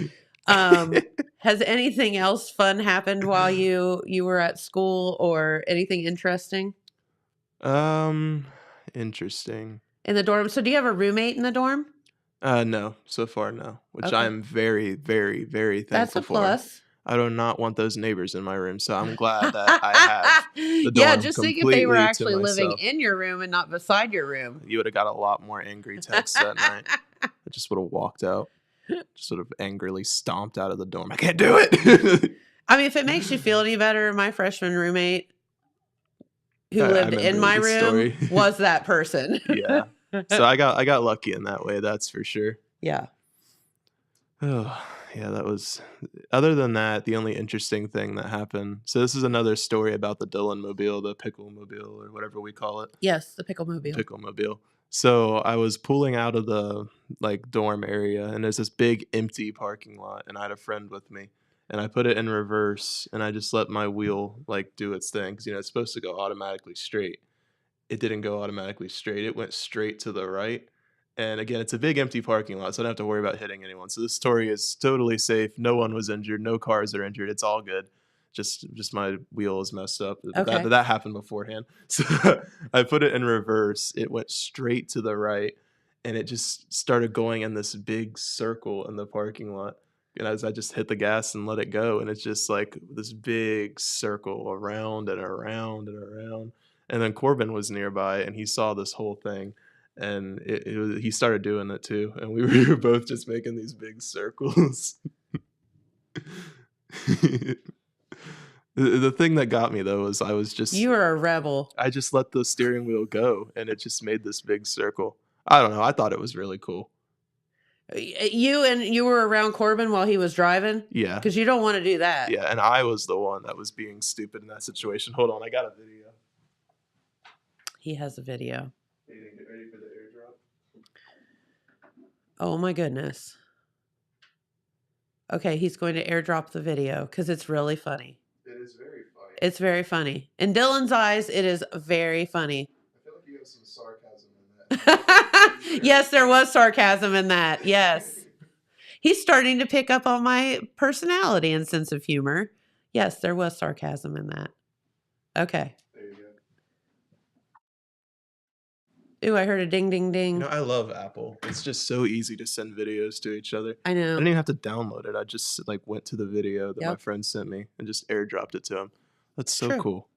[SPEAKER 3] has anything else fun happened while you were at school, or anything interesting
[SPEAKER 6] Interesting.
[SPEAKER 3] in the dorm? So do you have a roommate in the dorm?
[SPEAKER 6] No, so far no, which
[SPEAKER 3] Okay.
[SPEAKER 6] I'm very, very, very
[SPEAKER 3] That's
[SPEAKER 6] thankful
[SPEAKER 3] a
[SPEAKER 6] for.
[SPEAKER 3] plus.
[SPEAKER 6] I do not want those neighbors in my room, so I'm glad that I have the
[SPEAKER 3] Yeah,
[SPEAKER 6] dorm
[SPEAKER 3] just think if they were
[SPEAKER 6] completely to
[SPEAKER 3] actually living
[SPEAKER 6] myself.
[SPEAKER 3] in your room and not beside your room.
[SPEAKER 6] You would have got a lot more angry texts that night. I just would have walked out, just sort of angrily stomped out of the dorm. I can't do it.
[SPEAKER 3] I mean, if it makes you feel any better, my freshman roommate who
[SPEAKER 6] I
[SPEAKER 3] lived in
[SPEAKER 6] remember
[SPEAKER 3] my
[SPEAKER 6] the
[SPEAKER 3] room
[SPEAKER 6] story.
[SPEAKER 3] was that person.
[SPEAKER 6] Yeah. So I got lucky in that way, that's for sure.
[SPEAKER 3] Yeah.
[SPEAKER 6] Oh, yeah, that was. Other than that, the only interesting thing that happened. So this is another story about the Dylan Mobile, the Pickle Mobile, or whatever we call it.
[SPEAKER 3] Yes, the pickle mobile.
[SPEAKER 6] Pickle Mobile. So I was pulling out of the like dorm area, and there's this big empty parking lot, and I had a friend with me, and I put it in reverse, and I just let my wheel like do its thing, because it's supposed to go automatically straight. It didn't go automatically straight. It went straight to the right. And again, it's a big empty parking lot, so I don't have to worry about hitting anyone. So this story is totally safe. No one was injured. No cars are injured. It's all good. Just my wheel is messed up.
[SPEAKER 3] Okay.
[SPEAKER 6] That happened beforehand. So I put it in reverse. It went straight to the right, and it just started going in this big circle in the parking lot. And as I just hit the gas and let it go, and it's just like this big circle around and around and around. And then Corbin was nearby, and he saw this whole thing. And he started doing it too, and we were both just making these big circles. The thing that got me though was
[SPEAKER 3] You were a rebel.
[SPEAKER 6] I just let the steering wheel go, and it just made this big circle. I don't know. I thought it was really cool.
[SPEAKER 3] You were around Corbin while he was driving?
[SPEAKER 6] Yeah.
[SPEAKER 3] Because you don't want to do that.
[SPEAKER 6] Yeah, and I was the one that was being stupid in that situation. Hold on, I got a video.
[SPEAKER 3] He has a video.
[SPEAKER 6] Are you gonna get ready for the airdrop?
[SPEAKER 3] Oh my goodness. Okay, he's going to airdrop the video because it's really funny.
[SPEAKER 6] It is very funny.
[SPEAKER 3] It's very funny. In Dylan's eyes, it is very funny.
[SPEAKER 6] I feel like you have some sarcasm in that.
[SPEAKER 3] Yes, there was sarcasm in that. Yes. He's starting to pick up on my personality and sense of humor. Yes, there was sarcasm in that. Okay.
[SPEAKER 6] There you go.
[SPEAKER 3] Ooh, I heard a ding, ding, ding.
[SPEAKER 6] I love Apple. It's just so easy to send videos to each other.
[SPEAKER 3] I
[SPEAKER 6] I
[SPEAKER 3] know.
[SPEAKER 6] didn't even have to download it. I just went to the video that my
[SPEAKER 3] Yep.
[SPEAKER 6] friend sent me and just airdropped it to him. That's so
[SPEAKER 3] True.
[SPEAKER 6] cool.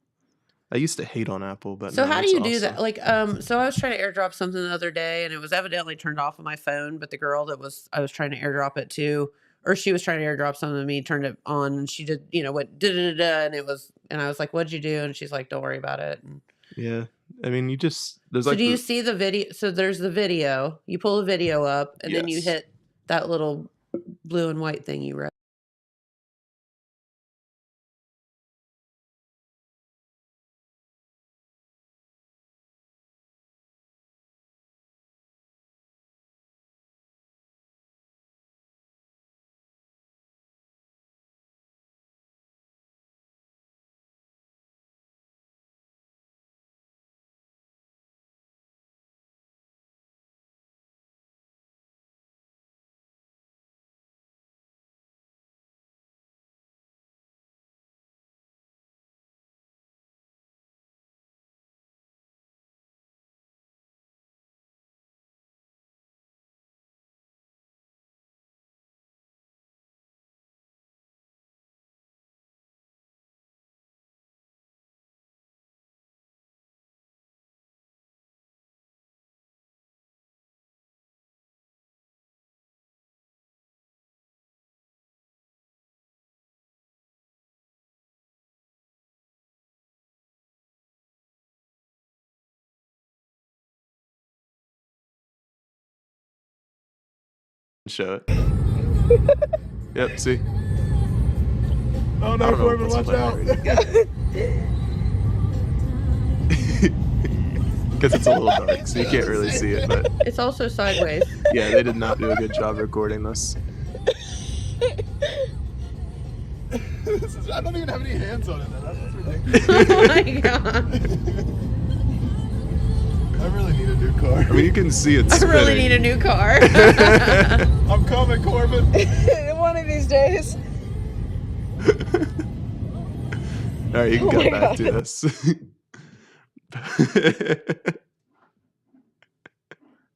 [SPEAKER 6] I used to hate on Apple, but
[SPEAKER 3] So
[SPEAKER 6] now
[SPEAKER 3] how do
[SPEAKER 6] it's
[SPEAKER 3] you do that?
[SPEAKER 6] awesome.
[SPEAKER 3] Like, so I was trying to airdrop something the other day, and it was evidently turned off on my phone. But the girl that I was trying to airdrop it to, or she was trying to airdrop something to me, turned it on, and she did, went da da da, and I was like, "What'd you do?" And she's like, "Don't worry about it." And
[SPEAKER 6] Yeah. I mean, there's
[SPEAKER 3] so
[SPEAKER 6] like
[SPEAKER 3] do you see the video? So there's the video. You pull the video up, and then you
[SPEAKER 6] Yes.
[SPEAKER 3] hit that little blue and white thing you wrote.
[SPEAKER 6] show it. Yep, see?
[SPEAKER 7] Oh no, Corbin, watch out.
[SPEAKER 6] Because it's a little dark, so you can't really see it, but
[SPEAKER 3] It's also sideways.
[SPEAKER 6] yeah, they did not do a good job recording this.
[SPEAKER 7] I don't even have any hands on it. That's ridiculous.
[SPEAKER 3] Oh my god!
[SPEAKER 7] I really need a new car.
[SPEAKER 6] I mean, you can see it
[SPEAKER 3] I
[SPEAKER 6] spinning.
[SPEAKER 3] really need a new car.
[SPEAKER 7] I'm coming, Corbin.
[SPEAKER 8] One of these days.
[SPEAKER 6] All right, you can come back to this.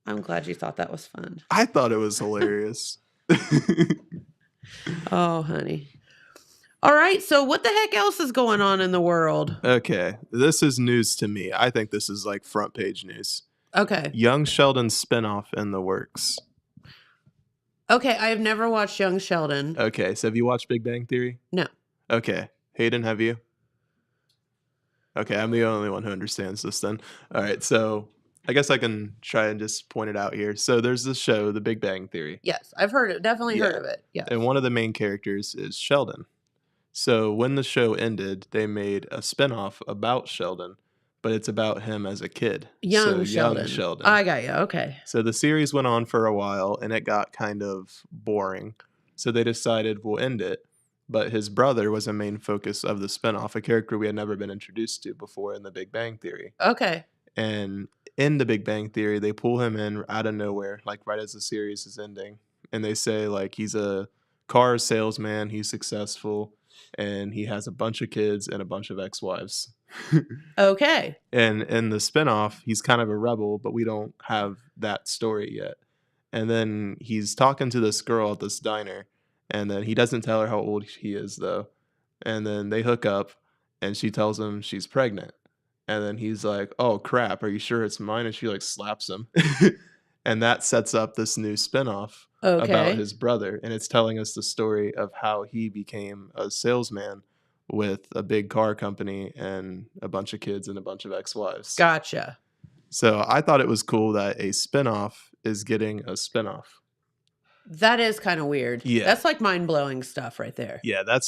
[SPEAKER 3] I'm glad you thought that was fun.
[SPEAKER 6] I thought it was hilarious.
[SPEAKER 3] Oh, honey. All right, so what the heck else is going on in the world?
[SPEAKER 6] Okay, this is news to me. I think this is like front page news.
[SPEAKER 3] Okay.
[SPEAKER 6] Young Sheldon spinoff in the works.
[SPEAKER 3] Okay, I have never watched Young Sheldon.
[SPEAKER 6] Okay, so have you watched Big Bang Theory?
[SPEAKER 3] No.
[SPEAKER 6] Okay. Hayden, have you? Okay, I'm the only one who understands this then. All right, so I guess I can try and just point it out here. So there's this show, The Big Bang Theory.
[SPEAKER 3] Yes, I've heard it. Definitely heard of it. Yes.
[SPEAKER 6] And one of the main characters is Sheldon. So when the show ended, they made a spinoff about Sheldon, but it's about him as a kid.
[SPEAKER 3] Young
[SPEAKER 6] Young
[SPEAKER 3] Sheldon.
[SPEAKER 6] Sheldon.
[SPEAKER 3] I got you. Okay.
[SPEAKER 6] So the series went on for a while and it got kind of boring. So they decided we'll end it. But his brother was a main focus of the spinoff, a character we had never been introduced to before in The Big Bang Theory.
[SPEAKER 3] Okay.
[SPEAKER 6] And in The Big Bang Theory, they pull him in out of nowhere, like right as the series is ending. And they say, like, he's a car salesman, he's successful, and he has a bunch of kids and a bunch of ex-wives.
[SPEAKER 3] Okay.
[SPEAKER 6] And in the spinoff, he's kind of a rebel, but we don't have that story yet. And then he's talking to this girl at this diner, and then he doesn't tell her how old he is, though. And then they hook up, and she tells him she's pregnant. And then he's like, "Oh, crap, are you sure it's mine?" And she, like, slaps him. And that sets up this new spinoff about
[SPEAKER 3] Okay.
[SPEAKER 6] his brother. And it's telling us the story of how he became a salesman with a big car company and a bunch of kids and a bunch of ex-wives.
[SPEAKER 3] Gotcha.
[SPEAKER 6] So I thought it was cool that a spinoff is getting a spinoff.
[SPEAKER 3] That is kind of weird.
[SPEAKER 6] Yeah.
[SPEAKER 3] That's like mind-blowing stuff right there.
[SPEAKER 6] Yeah, that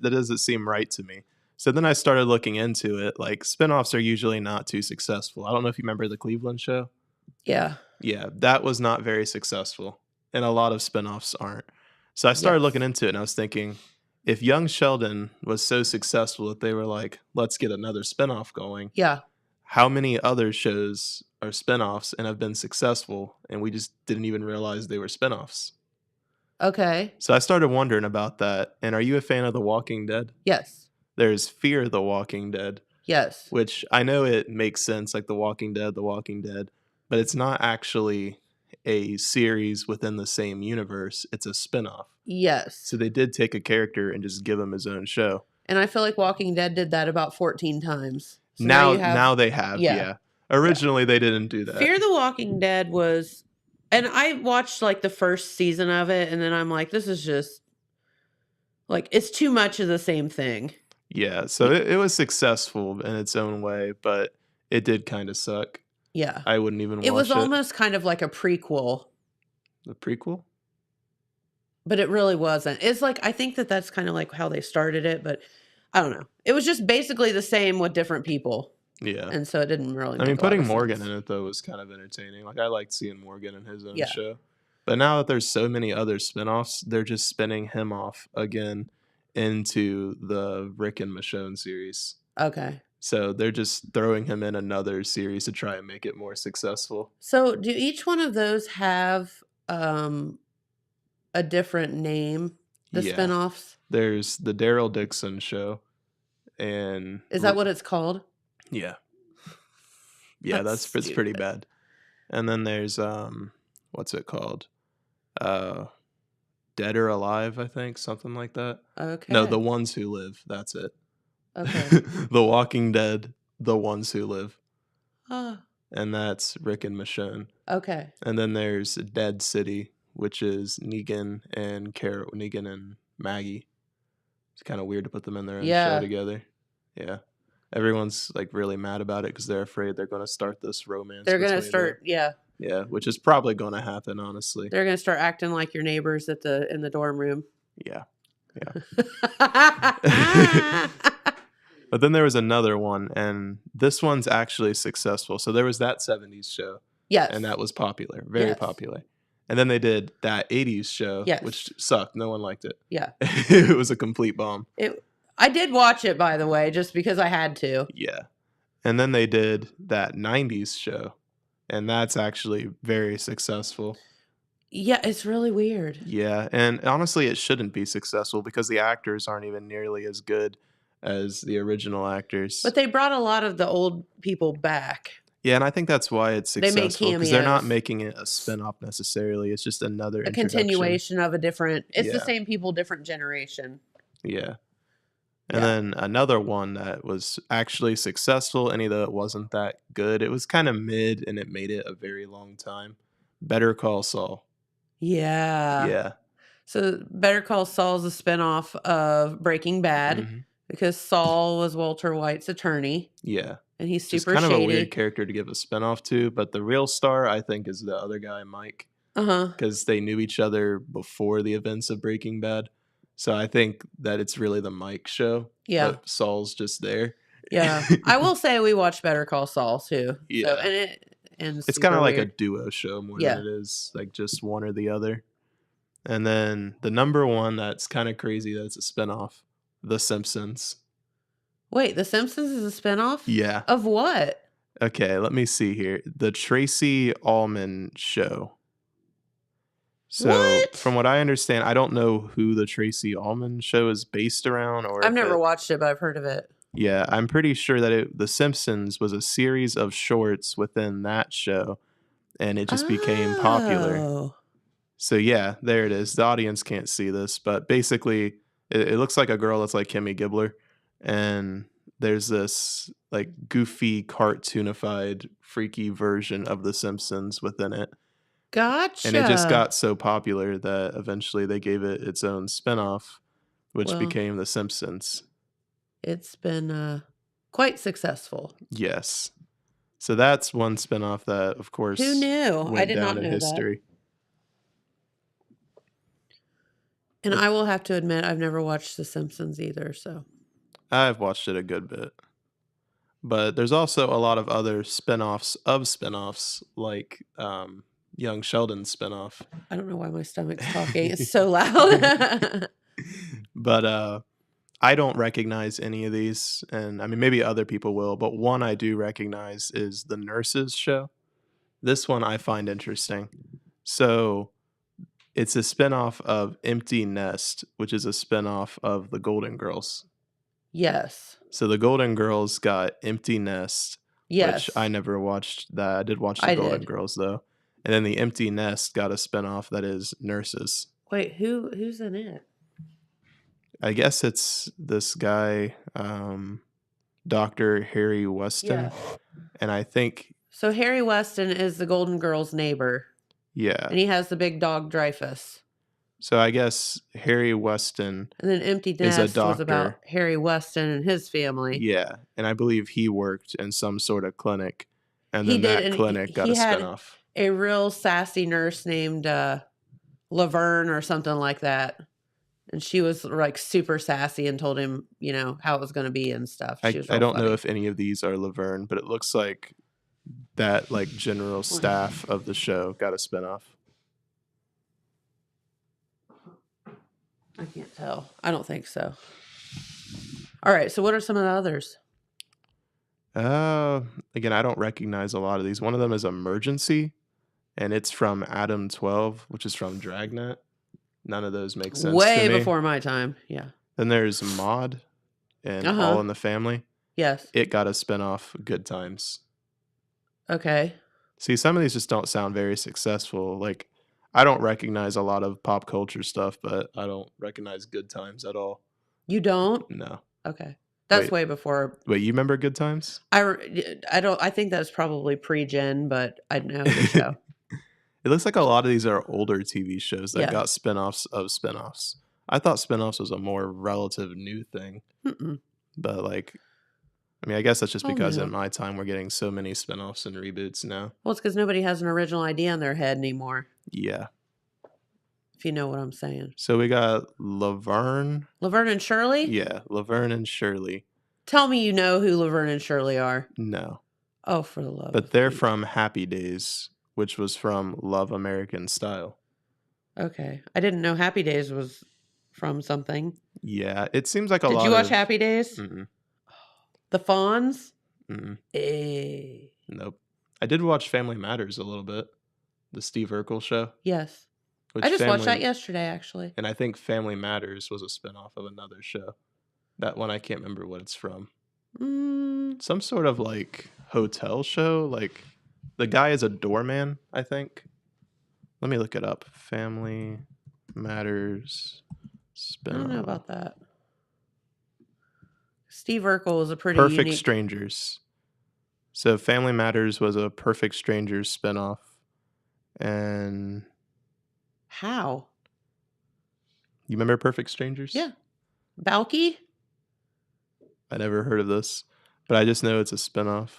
[SPEAKER 6] doesn't seem right to me. So then I started looking into it. Like, spinoffs are usually not too successful. I don't know if you remember the Cleveland show.
[SPEAKER 3] Yeah.
[SPEAKER 6] Yeah, that was not very successful. And a lot of spinoffs aren't. So I started
[SPEAKER 3] Yes.
[SPEAKER 6] looking into it and I was thinking, if Young Sheldon was so successful that they were like, let's get another spinoff going,
[SPEAKER 3] Yeah.
[SPEAKER 6] how many other shows are spinoffs and have been successful and we just didn't even realize they were spinoffs?
[SPEAKER 3] Okay.
[SPEAKER 6] So I started wondering about that. And are you a fan of The Walking Dead?
[SPEAKER 3] Yes.
[SPEAKER 6] There's Fear the Walking Dead,
[SPEAKER 3] Yes.
[SPEAKER 6] which I know it makes sense, like The Walking Dead, but it's not actually a series within the same universe. It's a spinoff.
[SPEAKER 3] Yes.
[SPEAKER 6] So they did take a character and just give him his own show.
[SPEAKER 3] And I feel like Walking Dead did that about 14 times. So
[SPEAKER 6] now
[SPEAKER 3] you have
[SPEAKER 6] now they have, yeah. Originally they didn't do that.
[SPEAKER 3] Fear the Walking Dead was, and I watched like the first season of it, and then I'm like, this is just Like, it's too much of the same thing.
[SPEAKER 6] Yeah, so it was successful in its own way, but it did kind of suck.
[SPEAKER 3] Yeah.
[SPEAKER 6] I wouldn't even watch
[SPEAKER 3] it was almost kind of like a prequel,
[SPEAKER 6] The prequel?
[SPEAKER 3] but it really wasn't. It's like, I think that's kind of like how they started it, but I don't know. It was just basically the same with different people.
[SPEAKER 6] Yeah.
[SPEAKER 3] And so it didn't really
[SPEAKER 6] I mean,
[SPEAKER 3] make a lot
[SPEAKER 6] putting
[SPEAKER 3] of
[SPEAKER 6] Morgan
[SPEAKER 3] sense.
[SPEAKER 6] in it, though, was kind of entertaining. Like, I liked seeing Morgan in his own
[SPEAKER 3] Yeah.
[SPEAKER 6] show. But now that there's so many other spinoffs, they're just spinning him off again into the Rick and Michonne series.
[SPEAKER 3] Okay.
[SPEAKER 6] So they're just throwing him in another series to try and make it more successful.
[SPEAKER 3] So do each one of those have a different name, the
[SPEAKER 6] Yeah.
[SPEAKER 3] spinoffs?
[SPEAKER 6] There's the Daryl Dixon show. And
[SPEAKER 3] Is that what it's called?
[SPEAKER 6] Yeah. Yeah,
[SPEAKER 3] That's
[SPEAKER 6] it's pretty
[SPEAKER 3] stupid.
[SPEAKER 6] bad. And then there's what's it called? Dead or Alive, I think, something like that.
[SPEAKER 3] Okay.
[SPEAKER 6] No, The Ones Who Live. That's it.
[SPEAKER 3] Okay.
[SPEAKER 6] The Walking Dead, The Ones Who Live.
[SPEAKER 3] Ah,
[SPEAKER 6] And that's Rick and Michonne.
[SPEAKER 3] okay.
[SPEAKER 6] And then there's Dead City, which is Negan and Maggie. It's kind of weird to put them in their own
[SPEAKER 3] Yeah.
[SPEAKER 6] show together. Yeah. Everyone's like really mad about it because they're afraid they're going to start this romance.
[SPEAKER 3] They're going to
[SPEAKER 6] between
[SPEAKER 3] start,
[SPEAKER 6] them. Yeah, which is probably going to happen, honestly.
[SPEAKER 3] they're going to start acting like your neighbors in the dorm room.
[SPEAKER 6] Yeah. But then there was another one, and this one's actually successful. So there was that 70s show.
[SPEAKER 3] Yes.
[SPEAKER 6] And that was popular, very
[SPEAKER 3] Yes.
[SPEAKER 6] popular. And then they did that 80s show,
[SPEAKER 3] Yes.
[SPEAKER 6] which sucked. No one liked it.
[SPEAKER 3] Yeah.
[SPEAKER 6] It was a complete bomb.
[SPEAKER 3] I did watch it, by the way, just because I had to.
[SPEAKER 6] Yeah. And then they did that 90s show, and that's actually very successful.
[SPEAKER 3] Yeah, it's really weird.
[SPEAKER 6] Yeah, and honestly, it shouldn't be successful because the actors aren't even nearly as good as the original actors.
[SPEAKER 3] But they brought a lot of the old people back.
[SPEAKER 6] Yeah, and I think that's why it's
[SPEAKER 3] They made
[SPEAKER 6] successful because they're not
[SPEAKER 3] cameos.
[SPEAKER 6] making it a spin-off necessarily. It's just another
[SPEAKER 3] A
[SPEAKER 6] introduction.
[SPEAKER 3] continuation of a different, it's the
[SPEAKER 6] Yeah.
[SPEAKER 3] same people, different generation.
[SPEAKER 6] Yeah. And
[SPEAKER 3] Yeah.
[SPEAKER 6] then another one that was actually successful, and though it wasn't that good, it was kind of mid, and it made it a very long time. Better Call Saul.
[SPEAKER 3] Yeah.
[SPEAKER 6] Yeah.
[SPEAKER 3] So Better Call Saul's a spinoff of Breaking Bad
[SPEAKER 6] Mhm.
[SPEAKER 3] because Saul was Walter White's attorney
[SPEAKER 6] Yeah.
[SPEAKER 3] and he's
[SPEAKER 6] It's
[SPEAKER 3] super
[SPEAKER 6] kind of
[SPEAKER 3] shady.
[SPEAKER 6] a weird character to give a spinoff to, but the real star, I think, is the other guy, Mike,
[SPEAKER 3] Uh-huh.
[SPEAKER 6] because they knew each other before the events of Breaking Bad. So I think that it's really the Mike show.
[SPEAKER 3] Yeah.
[SPEAKER 6] But Saul's just there.
[SPEAKER 3] Yeah. I will say we watched Better Call Saul too.
[SPEAKER 6] Yeah.
[SPEAKER 3] So, and it ends
[SPEAKER 6] It's kind
[SPEAKER 3] super
[SPEAKER 6] of like
[SPEAKER 3] weird.
[SPEAKER 6] a duo show more
[SPEAKER 3] Yeah.
[SPEAKER 6] than it is like just one or the other. And then the number one that's kind of crazy that's a spinoff, The Simpsons.
[SPEAKER 3] Wait, The Simpsons is a spinoff?
[SPEAKER 6] Yeah.
[SPEAKER 3] Of what?
[SPEAKER 6] Okay, let me see here. The Tracy Ullman Show. So,
[SPEAKER 3] What?
[SPEAKER 6] from what I understand, I don't know who the Tracy Ullman Show is based around, or
[SPEAKER 3] I've
[SPEAKER 6] if
[SPEAKER 3] never
[SPEAKER 6] it-
[SPEAKER 3] watched it, but I've heard of it.
[SPEAKER 6] Yeah, I'm pretty sure that The Simpsons was a series of shorts within that show, and it just became popular.
[SPEAKER 3] Oh.
[SPEAKER 6] So yeah, there it is. The audience can't see this, but basically, it looks like a girl that's like Kimmy Gibbler, and there's this like goofy, cartoonified, freaky version of The Simpsons within it.
[SPEAKER 3] Gotcha.
[SPEAKER 6] And it just got so popular that eventually they gave it its own spinoff, which
[SPEAKER 3] Well,
[SPEAKER 6] became The Simpsons.
[SPEAKER 3] It's been quite successful.
[SPEAKER 6] Yes. So that's one spinoff that, of course,
[SPEAKER 3] Who knew? I
[SPEAKER 6] went
[SPEAKER 3] did
[SPEAKER 6] down
[SPEAKER 3] not
[SPEAKER 6] in
[SPEAKER 3] know that.
[SPEAKER 6] history.
[SPEAKER 3] And I will have to admit, I've never watched The Simpsons either. So
[SPEAKER 6] I've watched it a good bit. But there's also a lot of other spinoffs of spinoffs, like Young Sheldon's spinoff.
[SPEAKER 3] I don't know why my stomach's talking. It's so loud.
[SPEAKER 6] But I don't recognize any of these. And I mean, maybe other people will. But one I do recognize is the Nurses Show. This one I find interesting. So it's a spinoff of Empty Nest, which is a spinoff of The Golden Girls.
[SPEAKER 3] Yes.
[SPEAKER 6] So The Golden Girls got Empty Nest,
[SPEAKER 3] Yes.
[SPEAKER 6] which I never watched that. I did watch The
[SPEAKER 3] I
[SPEAKER 6] Golden
[SPEAKER 3] did.
[SPEAKER 6] Girls, though. And then the Empty Nest got a spinoff that is Nurses.
[SPEAKER 3] Wait, who's in it?
[SPEAKER 6] I guess it's this guy, Dr. Harry Weston.
[SPEAKER 3] Yeah.
[SPEAKER 6] And I think,
[SPEAKER 3] So Harry Weston is the Golden Girls' neighbor,
[SPEAKER 6] yeah.
[SPEAKER 3] and he has the big dog Dreyfus.
[SPEAKER 6] So I guess Harry Weston
[SPEAKER 3] And then Empty
[SPEAKER 6] is a
[SPEAKER 3] Nest was about
[SPEAKER 6] doctor.
[SPEAKER 3] Harry Weston and his family.
[SPEAKER 6] Yeah, and I believe he worked in some sort of clinic, and
[SPEAKER 3] He
[SPEAKER 6] then
[SPEAKER 3] did,
[SPEAKER 6] that
[SPEAKER 3] and
[SPEAKER 6] clinic got
[SPEAKER 3] he
[SPEAKER 6] a
[SPEAKER 3] had
[SPEAKER 6] spinoff.
[SPEAKER 3] a real sassy nurse named Laverne or something like that. And she was like super sassy and told him, you know, how it was going to be and stuff. She was
[SPEAKER 6] I
[SPEAKER 3] real
[SPEAKER 6] don't
[SPEAKER 3] funny.
[SPEAKER 6] know if any of these are Laverne, but it looks like that like general staff of the show got a spinoff.
[SPEAKER 3] I can't tell. I don't think so. All right. So what are some of the others?
[SPEAKER 6] Again, I don't recognize a lot of these. One of them is Emergency, and it's from Adam 12, which is from Dragnet. None of those make sense
[SPEAKER 3] Way
[SPEAKER 6] to me.
[SPEAKER 3] before my time. Yeah.
[SPEAKER 6] Then there's Maude and All in the Family.
[SPEAKER 3] Yes.
[SPEAKER 6] It got a spinoff, Good Times.
[SPEAKER 3] Okay.
[SPEAKER 6] See, some of these just don't sound very successful. Like, I don't recognize a lot of pop culture stuff, but I don't recognize Good Times at all.
[SPEAKER 3] You don't?
[SPEAKER 6] No.
[SPEAKER 3] Okay. That's
[SPEAKER 6] Wait.
[SPEAKER 3] way before.
[SPEAKER 6] Wait, you remember Good Times?
[SPEAKER 3] I think that's probably pre-gen, but I know the show.
[SPEAKER 6] It looks like a lot of these are older TV shows that
[SPEAKER 3] Yeah.
[SPEAKER 6] got spinoffs of spinoffs. I thought spinoffs was a more relative new thing.
[SPEAKER 3] Mm-mm.
[SPEAKER 6] But like, I mean, I guess that's just
[SPEAKER 3] Oh,
[SPEAKER 6] because
[SPEAKER 3] no.
[SPEAKER 6] in my time we're getting so many spinoffs and reboots now.
[SPEAKER 3] Well, it's because nobody has an original idea in their head anymore,
[SPEAKER 6] Yeah.
[SPEAKER 3] if you know what I'm saying.
[SPEAKER 6] So we got Laverne.
[SPEAKER 3] Laverne and Shirley?
[SPEAKER 6] Yeah, Laverne and Shirley.
[SPEAKER 3] Tell me you know who Laverne and Shirley are.
[SPEAKER 6] No.
[SPEAKER 3] Oh, for the love
[SPEAKER 6] But
[SPEAKER 3] of
[SPEAKER 6] they're
[SPEAKER 3] Pete.
[SPEAKER 6] from Happy Days, which was from Love American Style.
[SPEAKER 3] Okay. I didn't know Happy Days was from something.
[SPEAKER 6] Yeah, it seems like a lot of...
[SPEAKER 3] Did you watch Happy Days?
[SPEAKER 6] Mm-mm.
[SPEAKER 3] The Fonz?
[SPEAKER 6] Mm-mm.
[SPEAKER 3] Eh.
[SPEAKER 6] Nope. I did watch Family Matters a little bit. The Steve Urkel show.
[SPEAKER 3] Yes.
[SPEAKER 6] Which
[SPEAKER 3] I just watched that yesterday, actually.
[SPEAKER 6] And I think Family Matters was a spinoff of another show. That one, I can't remember what it's from. Some sort of like hotel show. Like the guy is a doorman, I think. Let me look it up. Family Matters spinoff.
[SPEAKER 3] I don't know about that. Steve Urkel was a pretty
[SPEAKER 6] Perfect
[SPEAKER 3] unique...
[SPEAKER 6] Strangers. So Family Matters was a Perfect Strangers spinoff. And
[SPEAKER 3] How?
[SPEAKER 6] you remember Perfect Strangers?
[SPEAKER 3] Yeah. Balky?
[SPEAKER 6] I never heard of this, but I just know it's a spinoff.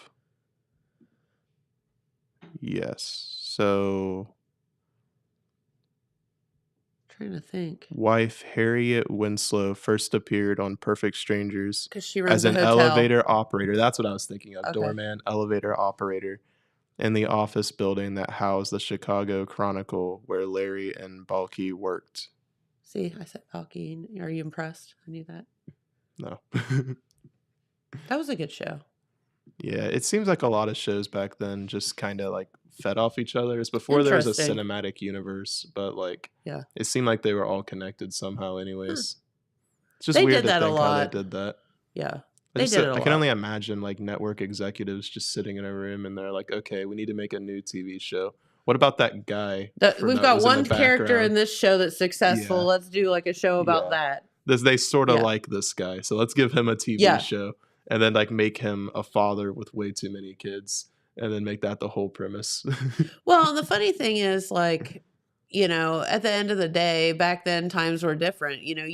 [SPEAKER 6] Yes. So
[SPEAKER 3] Trying to think.
[SPEAKER 6] wife Harriet Winslow first appeared on Perfect Strangers
[SPEAKER 3] Because she runs
[SPEAKER 6] as an
[SPEAKER 3] a hotel.
[SPEAKER 6] elevator operator. That's what I was thinking of.
[SPEAKER 3] Okay.
[SPEAKER 6] Doorman, elevator operator in the office building that housed the Chicago Chronicle where Larry and Balky worked.
[SPEAKER 3] See, I said Balky. Are you impressed? I knew that.
[SPEAKER 6] No.
[SPEAKER 3] That was a good show.
[SPEAKER 6] Yeah, it seems like a lot of shows back then just kind of like fed off each other. It's before there was a
[SPEAKER 3] Interesting.
[SPEAKER 6] cinematic universe, but like,
[SPEAKER 3] Yeah.
[SPEAKER 6] it seemed like they were all connected somehow anyways. It's just
[SPEAKER 3] They
[SPEAKER 6] weird
[SPEAKER 3] did
[SPEAKER 6] to
[SPEAKER 3] that a
[SPEAKER 6] think how
[SPEAKER 3] lot.
[SPEAKER 6] they did that.
[SPEAKER 3] Yeah.
[SPEAKER 6] I
[SPEAKER 3] They
[SPEAKER 6] just-
[SPEAKER 3] did it a
[SPEAKER 6] I
[SPEAKER 3] lot.
[SPEAKER 6] can only imagine like network executives just sitting in a room and they're like, okay, we need to make a new TV show. What about that guy?
[SPEAKER 3] We've got one character in this show that's successful.
[SPEAKER 6] Yeah.
[SPEAKER 3] Let's do like a show about
[SPEAKER 6] Yeah.
[SPEAKER 3] that.
[SPEAKER 6] They sort of
[SPEAKER 3] Yeah.
[SPEAKER 6] like this guy, so let's give him a TV
[SPEAKER 3] Yeah.
[SPEAKER 6] show and then like make him a father with way too many kids and then make that the whole premise.
[SPEAKER 3] Well, and the funny thing is, like, you know, at the end of the day, back then times were different. You know,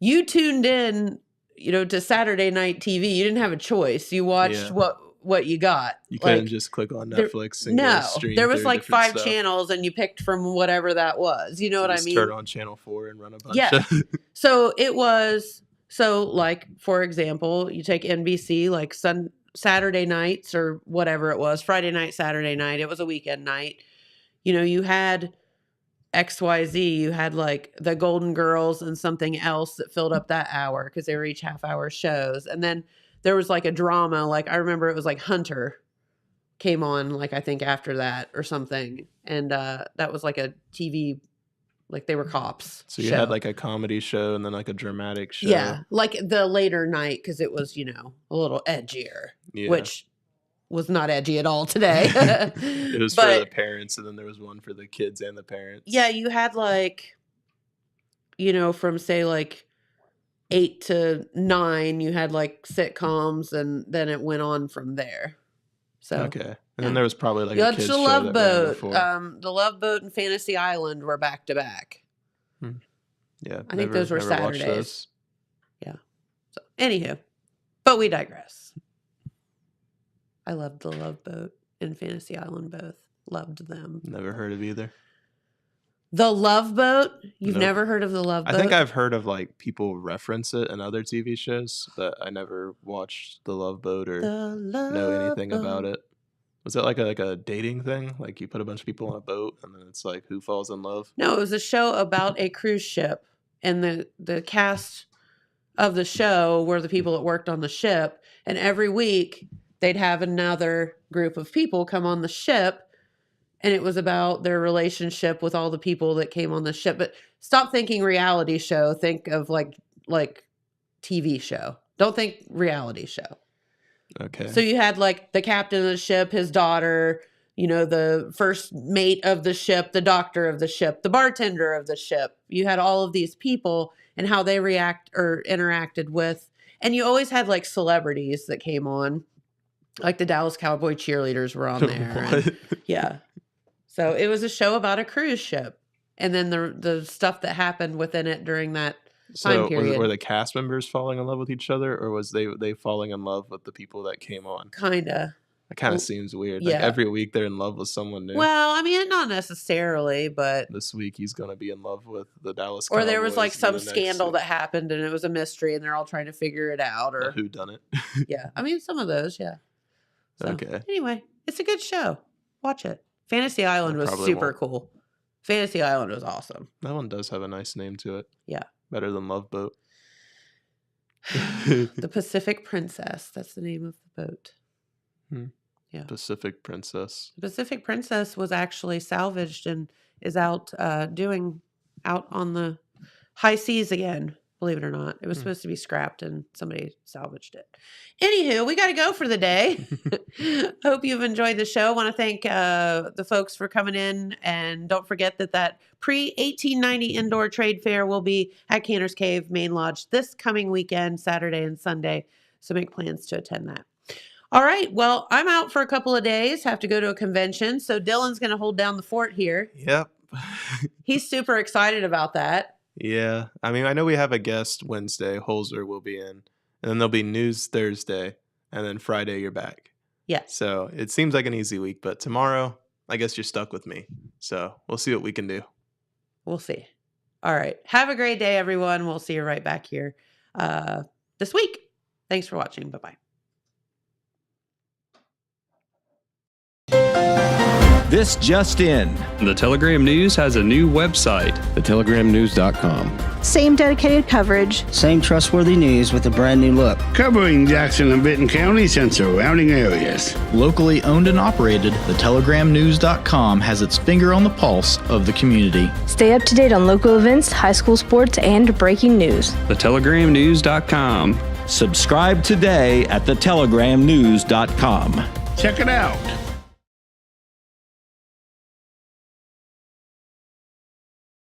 [SPEAKER 3] you tuned in, you know, to Saturday night TV. You didn't have a choice. You watched
[SPEAKER 6] Yeah.
[SPEAKER 3] what you got.
[SPEAKER 6] You
[SPEAKER 3] Like,
[SPEAKER 6] couldn't just click on
[SPEAKER 3] there-
[SPEAKER 6] Netflix and go stream
[SPEAKER 3] there was
[SPEAKER 6] through
[SPEAKER 3] like
[SPEAKER 6] different
[SPEAKER 3] 5
[SPEAKER 6] stuff.
[SPEAKER 3] channels, and you picked from whatever that was. You know
[SPEAKER 6] So
[SPEAKER 3] what I
[SPEAKER 6] just
[SPEAKER 3] mean?
[SPEAKER 6] Turn on channel 4 and run a bunch.
[SPEAKER 3] Yeah.
[SPEAKER 6] Of
[SPEAKER 3] So it was like, for example, you take NBC, like Saturday nights or whatever it was, Friday night, Saturday night. It was a weekend night. You know, you had XYZ, you had like the Golden Girls and something else that filled up that hour because they were each half-hour shows. And then there was like a drama, like I remember it was like Hunter came on, like I think after that or something. And that was like a TV, like they were cops.
[SPEAKER 6] So you
[SPEAKER 3] show.
[SPEAKER 6] had like a comedy show and then like a dramatic show.
[SPEAKER 3] Yeah, like the later night because it was, you know, a little edgier,
[SPEAKER 6] Yeah.
[SPEAKER 3] which was not edgy at all today.
[SPEAKER 6] It was for
[SPEAKER 3] But-
[SPEAKER 6] the parents and then there was one for the kids and the parents.
[SPEAKER 3] Yeah, you had like, you know, from say like 8 to 9, you had like sitcoms, and then it went on from there. So
[SPEAKER 6] Okay. And
[SPEAKER 3] yeah.
[SPEAKER 6] then there was probably like
[SPEAKER 3] you
[SPEAKER 6] a
[SPEAKER 3] had
[SPEAKER 6] kids
[SPEAKER 3] the
[SPEAKER 6] show
[SPEAKER 3] Love
[SPEAKER 6] that ran
[SPEAKER 3] Boat.
[SPEAKER 6] before.
[SPEAKER 3] The Love Boat and Fantasy Island were back to back.
[SPEAKER 6] Yeah,
[SPEAKER 3] I think those were
[SPEAKER 6] never watched
[SPEAKER 3] Saturdays.
[SPEAKER 6] those.
[SPEAKER 3] Yeah. So, anywho, but we digress. I loved the Love Boat and Fantasy Island both. Loved them.
[SPEAKER 6] Never heard of either.
[SPEAKER 3] The Love Boat? You've
[SPEAKER 6] Nope.
[SPEAKER 3] never heard of the Love Boat?
[SPEAKER 6] I think I've heard of like people reference it in other TV shows, but I never watched The Love Boat or know anything about it. Was it like a dating thing? Like you put a bunch of people on a boat and then it's like who falls in love?
[SPEAKER 3] No, it was a show about a cruise ship, and the cast of the show were the people that worked on the ship, and every week they'd have another group of people come on the ship, and it was about their relationship with all the people that came on the ship. But stop thinking reality show. Think of like TV show. Don't think reality show.
[SPEAKER 6] Okay.
[SPEAKER 3] So you had like the captain of the ship, his daughter, the first mate of the ship, the doctor of the ship, the bartender of the ship. You had all of these people and how they react or interacted with. And you always had like celebrities that came on. Like the Dallas Cowboy cheerleaders were on there. And, yeah. So it was a show about a cruise ship. And then the stuff that happened within it during that time period.
[SPEAKER 6] Were the cast members falling in love with each other, or was they falling in love with the people that came on?
[SPEAKER 3] Kinda.
[SPEAKER 6] It kind of seems weird.
[SPEAKER 3] Yeah.
[SPEAKER 6] Like every week they're in love with someone new.
[SPEAKER 3] Well, I mean, not necessarily, but
[SPEAKER 6] this week he's going to be in love with the Dallas Cowboys.
[SPEAKER 3] Or there was like some
[SPEAKER 6] the next
[SPEAKER 3] scandal
[SPEAKER 6] week.
[SPEAKER 3] that happened and it was a mystery and they're all trying to figure it out. Or
[SPEAKER 6] Who done it?
[SPEAKER 3] yeah, I mean some of those, yeah. So,
[SPEAKER 6] Okay.
[SPEAKER 3] Anyway, it's a good show. Watch it. Fantasy Island was
[SPEAKER 6] probably
[SPEAKER 3] super
[SPEAKER 6] won't.
[SPEAKER 3] cool. Fantasy Island was awesome.
[SPEAKER 6] That one does have a nice name to it.
[SPEAKER 3] Yeah.
[SPEAKER 6] Better than Love Boat.
[SPEAKER 3] The Pacific Princess. That's the name of the boat. Yeah.
[SPEAKER 6] Pacific Princess.
[SPEAKER 3] The Pacific Princess was actually salvaged and is out on the high seas again. Believe it or not, it was supposed to be scrapped and somebody salvaged it. Anywho, we got to go for the day. Hope you've enjoyed the show. I want to thank the folks for coming in, and don't forget that pre-1890 indoor trade fair will be at Canter's Cave Main Lodge this coming weekend, Saturday and Sunday. So make plans to attend that. All right. Well, I'm out for a couple of days. Have to go to a convention, so Dylan's going to hold down the fort here.
[SPEAKER 6] Yep.
[SPEAKER 3] He's super excited about that.
[SPEAKER 6] Yeah. I mean, I know we have a guest Wednesday. Holzer will be in. And then there'll be news Thursday. And then Friday, you're back.
[SPEAKER 3] Yeah.
[SPEAKER 6] So it seems like an easy week. But tomorrow, I guess you're stuck with me. So we'll see what we can do.
[SPEAKER 3] We'll see. All right. Have a great day, everyone. We'll see you right back here this week. Thanks for watching. Bye-bye.
[SPEAKER 9] This just in.
[SPEAKER 10] The Telegram News has a new website.
[SPEAKER 11] thetelegrammnews.com.
[SPEAKER 12] Same dedicated coverage.
[SPEAKER 13] Same trustworthy news with a brand new look.
[SPEAKER 14] Covering Jackson and Benton counties and surrounding areas.
[SPEAKER 9] Locally owned and operated, thetelegrammnews.com has its finger on the pulse of the community.
[SPEAKER 12] Stay up to date on local events, high school sports, and breaking news.
[SPEAKER 10] thetelegrammnews.com.
[SPEAKER 9] Subscribe today at thetelegrammnews.com.
[SPEAKER 14] Check it out.